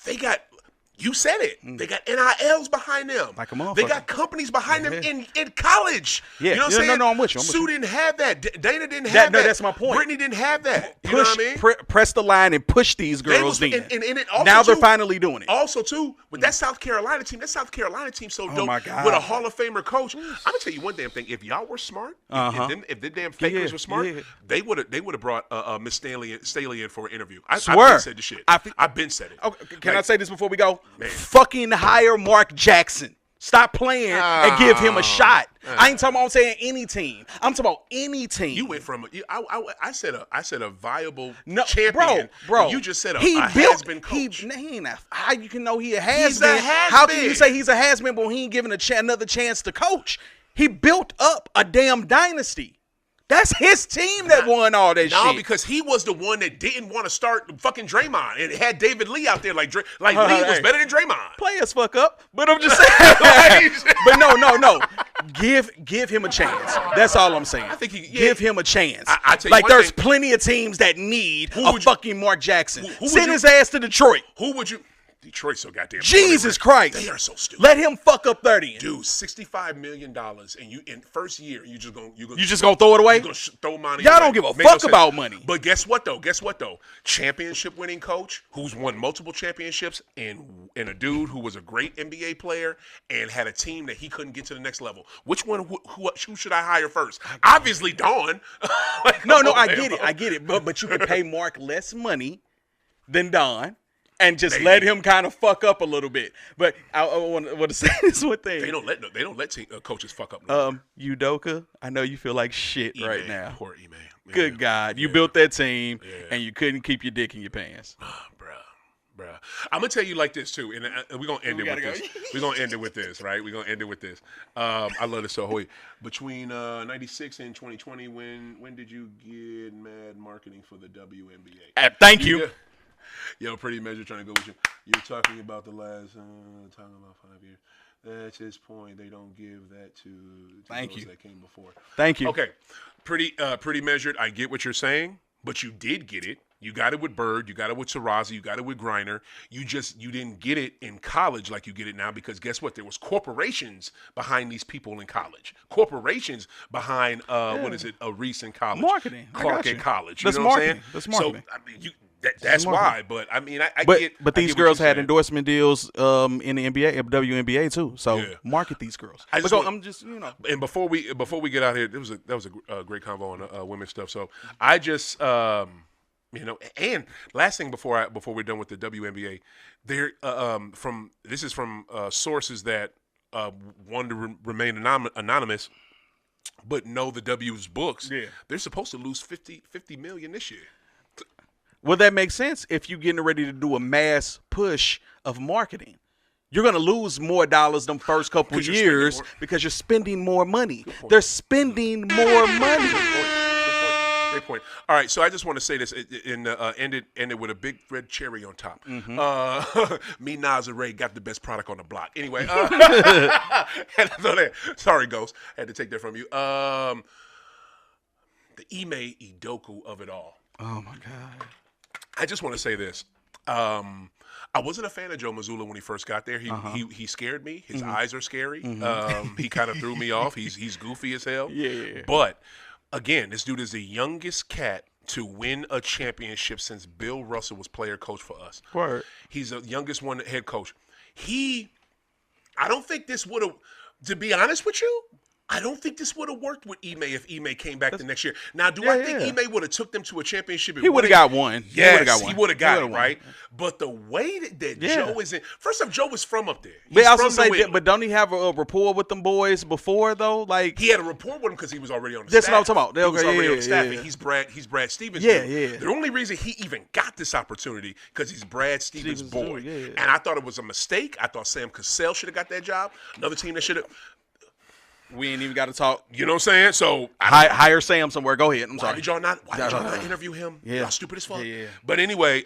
they got. You said it. They got NILs behind them. Like a motherfucker. They got companies behind them in college. Yeah. You know what I'm saying? No, I'm with you. Sue didn't have that. Dana didn't have that. No, that's my point. Brittany didn't have that. You know what I mean? Press the line and push these girls in. And it also now they're too, finally doing it. Also, too, with that South Carolina team so dope. My God. With a Hall of Famer coach. I'm going to tell you one damn thing. If y'all were smart, if the damn fakers were smart, they would have brought Miss Staley in for an interview. I've been said the shit. I've been said it. Okay, can I say this before we go? Fucking hire Mark Jackson. Stop playing and give him a shot. I ain't talking about saying any team. I'm talking about any team. You went from I said a viable champion. Bro. You just said a has-been coach. How you can know he a has-been? He's a has-been. How can you say he's a has-been but he ain't given another chance to coach? He built up a damn dynasty. That's his team that won all that shit. No, because he was the one that didn't want to start fucking Draymond. And it had David Lee out there like Lee was better than Draymond. Players fuck up, but I'm just saying. But no. Give him a chance. That's all I'm saying. I think give him a chance. I tell you like there's plenty of teams that need a fucking Mark Jackson. Send his ass to Detroit. Who would you? Detroit's so goddamn. Jesus Christ. They are so stupid. Let him fuck up 30. Dude, $65 million, and you in first year you just gonna throw it away? You gonna throw money? Y'all don't give a fuck about money. But guess what though? Championship winning coach who's won multiple championships, and a dude who was a great NBA player and had a team that he couldn't get to the next level. Which one? Who should I hire first? Obviously, Dawn. No, I get it. But you can pay Mark less money than Don. And just let him kind of fuck up a little bit. But I want to say this one thing. They don't let coaches fuck up. Udoka, I know you feel like shit right now. Poor E-Man. Good God. You built that team, and you couldn't keep your dick in your pants. Bruh. I'm going to tell you like this, too. And we're going to end it with this. We're going to end it with this, right? We're going to end it with this. I love this so holy. Between 96 and 2020, when did you get mad marketing for the WNBA? Thank you. Yo, Pretty Measure trying to go with you. You're talking about the last, talking about 5 years. That's his point. They don't give that to Thank those you. that came before. Thank you. Okay, pretty measured. I get what you're saying, but you did get it. You got it with Bird. You got it with Taurasi. You got it with Griner. You didn't get it in college like you get it now because guess what? There was corporations behind these people in college. Corporations behind what is it? A recent college. Marketing. Clark at college. That's you know marketing. What I'm saying? That's marketing. So I mean, that's why. But I mean, I But get. but I these get what girls you're had saying. endorsement deals in the NBA, WNBA too. So Yeah. market these girls. I just Because want- I'm just And before we get out here, that was a great convo on women's stuff. So I just and last thing before we're done with the WNBA, there this is from sources that want to remain anonymous, but know the W's books. Yeah. They're supposed to lose 50 million this year. Well, that makes sense if you're getting ready to do a mass push of marketing. You're going to lose more dollars them first couple Because you're spending years more. because you're spending more money. point. They're spending more money. Great point. All right, so I just want to say this and ended with a big red cherry on top. Me, Nas, and Ray got the best product on the block. Anyway, sorry, Ghost, I had to take that from you. The Ime Udoka of it all. Oh, my God. I just want to say this. I wasn't a fan of Joe Mazzulla when he first got there. He scared me. His eyes are scary. He kind of threw me off. He's goofy as hell. Yeah. But again, this dude is the youngest cat to win a championship since Bill Russell was player coach for us. Word. He's the youngest one head coach. I don't think this would have, to be honest with you, I don't think this would have worked with Ime if Ime came back the next year. Now, do I think Ime would have took them to a championship? He would have got one. Yes, he would have got it, won. right? But the way that Joe is in, first off, Joe was from up there. He's But I also from say, New England. but don't he have a rapport with them boys before though? Like He had a rapport with him because he was already on the That's staff. what I'm talking about. He was Okay, already yeah, on the staff, yeah. and he's Brad Stevens' Yeah, dude. yeah. The only reason he even got this opportunity because he's Brad Stevens' Stevens' boy. dude, yeah. And I thought it was a mistake. I thought Sam Cassell should have got that job. Another team that should have. we ain't even got to talk. You know what I'm saying? So Hire Sam somewhere. Go ahead. I'm why sorry. did y'all not interview him? Yeah. Y'all stupid as fuck. Yeah. But anyway,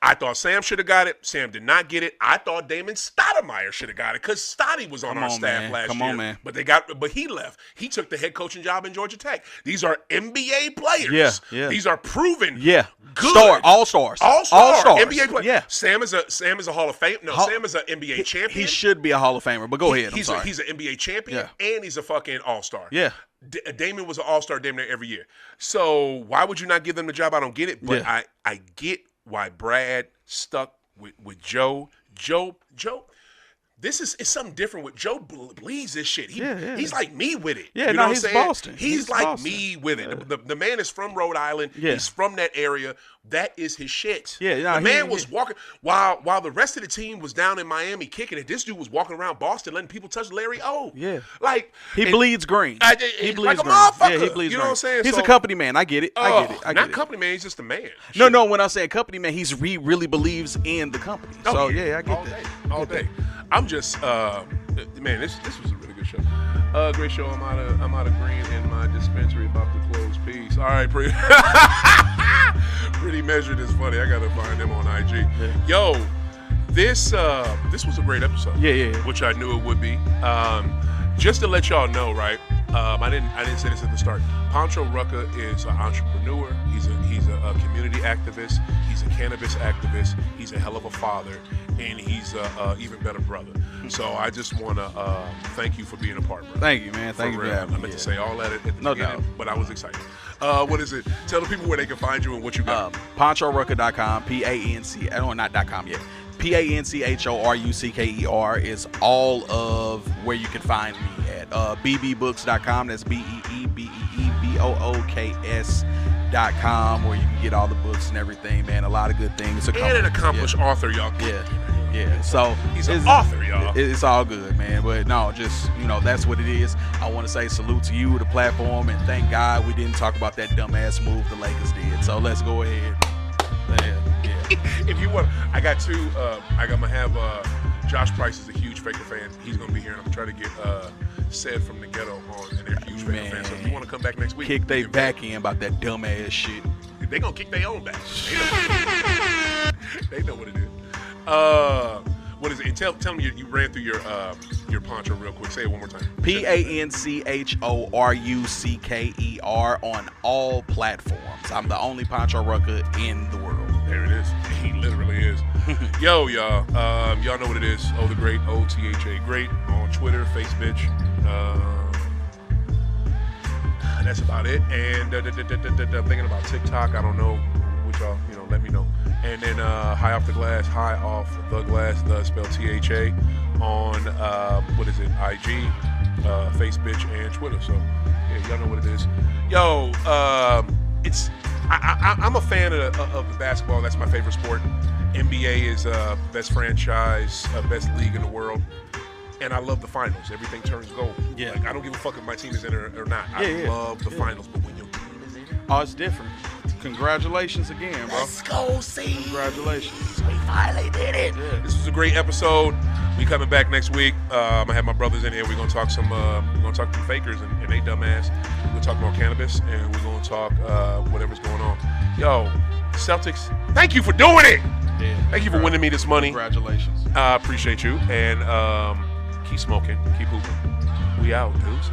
I thought Sam should have got it. Sam did not get it. I thought Damon Stoudemire should have got it because Stotty was on our staff man. last Come year. on, man. But he left. He took the head coaching job in Georgia Tech. These are NBA players. Yeah. These are proven. Yeah. Good. All-stars. All-star NBA player. Yeah. Sam is a Hall of Fame. No, Sam is an NBA champion. He should be a Hall of Famer, but go ahead. I'm He's sorry. he's an NBA champion Yeah. and he's a fucking all-star. Yeah. Damon was an all-star damn near every year. So why would you not give them the job? I don't get it, but Yeah. I get why Brad stuck with Joe. Joe, this is something different with Joe. Believes this shit. He's like me with it. Yeah, you no, know he's what I'm saying? Boston. He's like Boston. me with it. The man is from Rhode Island. Yeah. He's from that area. That is his shit. Yeah, no, the man he- was walking while the rest of the team was down in Miami kicking it. This dude was walking around Boston letting people touch Larry O. Yeah. like He and- bleeds green. He bleeds like a green. motherfucker. Yeah, he bleeds You know green. what I'm saying? He's So- a company man. I get it. I get it. I not get it. company man. He's just a man. No, when I say a company man, he really believes in the company. Oh, So yeah, I get all that. Day, all day. I'm just man. This was a really good show. Great show. I'm out of green in my dispensary about to close. Peace. All right, pretty measured is funny. I gotta find them on IG. Yeah. Yo, this was a great episode. Yeah. Which I knew it would be. Just to let y'all know, right? I didn't say this at the start. Pancho Rucka is an entrepreneur. He's a community activist. He's a cannabis activist. He's a hell of a father, and he's a even better brother. So I just want to thank you for being a part, brother. Thank you, man. Thank you for real. having I me. meant to say all that at the No beginning, doubt. but I was excited. What is it? Tell the people where they can find you and what you got. PanchoRucker.com, PANC, not .com yet. PANCHORUCKER is all of where you can find me at. BBBooks.com, that's BEEBEEBOOKS.com, where you can get all the books and everything, man. A lot of good things. And an accomplished author, y'all. Yeah. So He's an author, y'all. It's all good, man. But no, just that's what it is. I want to say salute to you, the platform, and thank God we didn't talk about that dumbass move the Lakers did. So let's go ahead. Yeah. If you want, I got two. I'm gonna have Josh Price is a huge Faker fan. He's gonna be here, and I'm trying to get Sed from the Ghetto on, and they're huge Faker fans. So if you want to come back next week, Kick they get back in about that dumbass shit. They gonna kick their own back. They know what it is. What is it? Tell me you ran through your poncho real quick. Say it one more time. PANCHORUCKER on all platforms. I'm the only poncho rucker in the world. There it is. He literally is. Yo, y'all. Y'all know what it is. Oh, the great OTHA great on Twitter, Facebook. That's about it. And I'm thinking about TikTok. I don't know. Which y'all, let me know. And then High Off the Glass, the spelled THA on what is it? IG, Facebook, and Twitter. So yeah, y'all know what it is. Yo, I'm a fan of the basketball. That's my favorite sport. NBA is best franchise, best league in the world. And I love the finals. Everything turns gold. Yeah. Like, I don't give a fuck if my team is in it or not. I love the finals. But when your team is in it, oh, it's different. Congratulations again, bro. Let's go, see. Congratulations. We finally did it. Yeah. This was a great episode. We coming back next week. I'm gonna have my brothers in here. We're gonna talk some fakers and they dumbass. We're gonna talk more cannabis and we're gonna talk whatever's going on. Yo, Celtics, thank you for doing it. Yeah. Thank you for winning me this money. Congratulations. I appreciate you. And keep smoking, keep hooping. We out, dudes.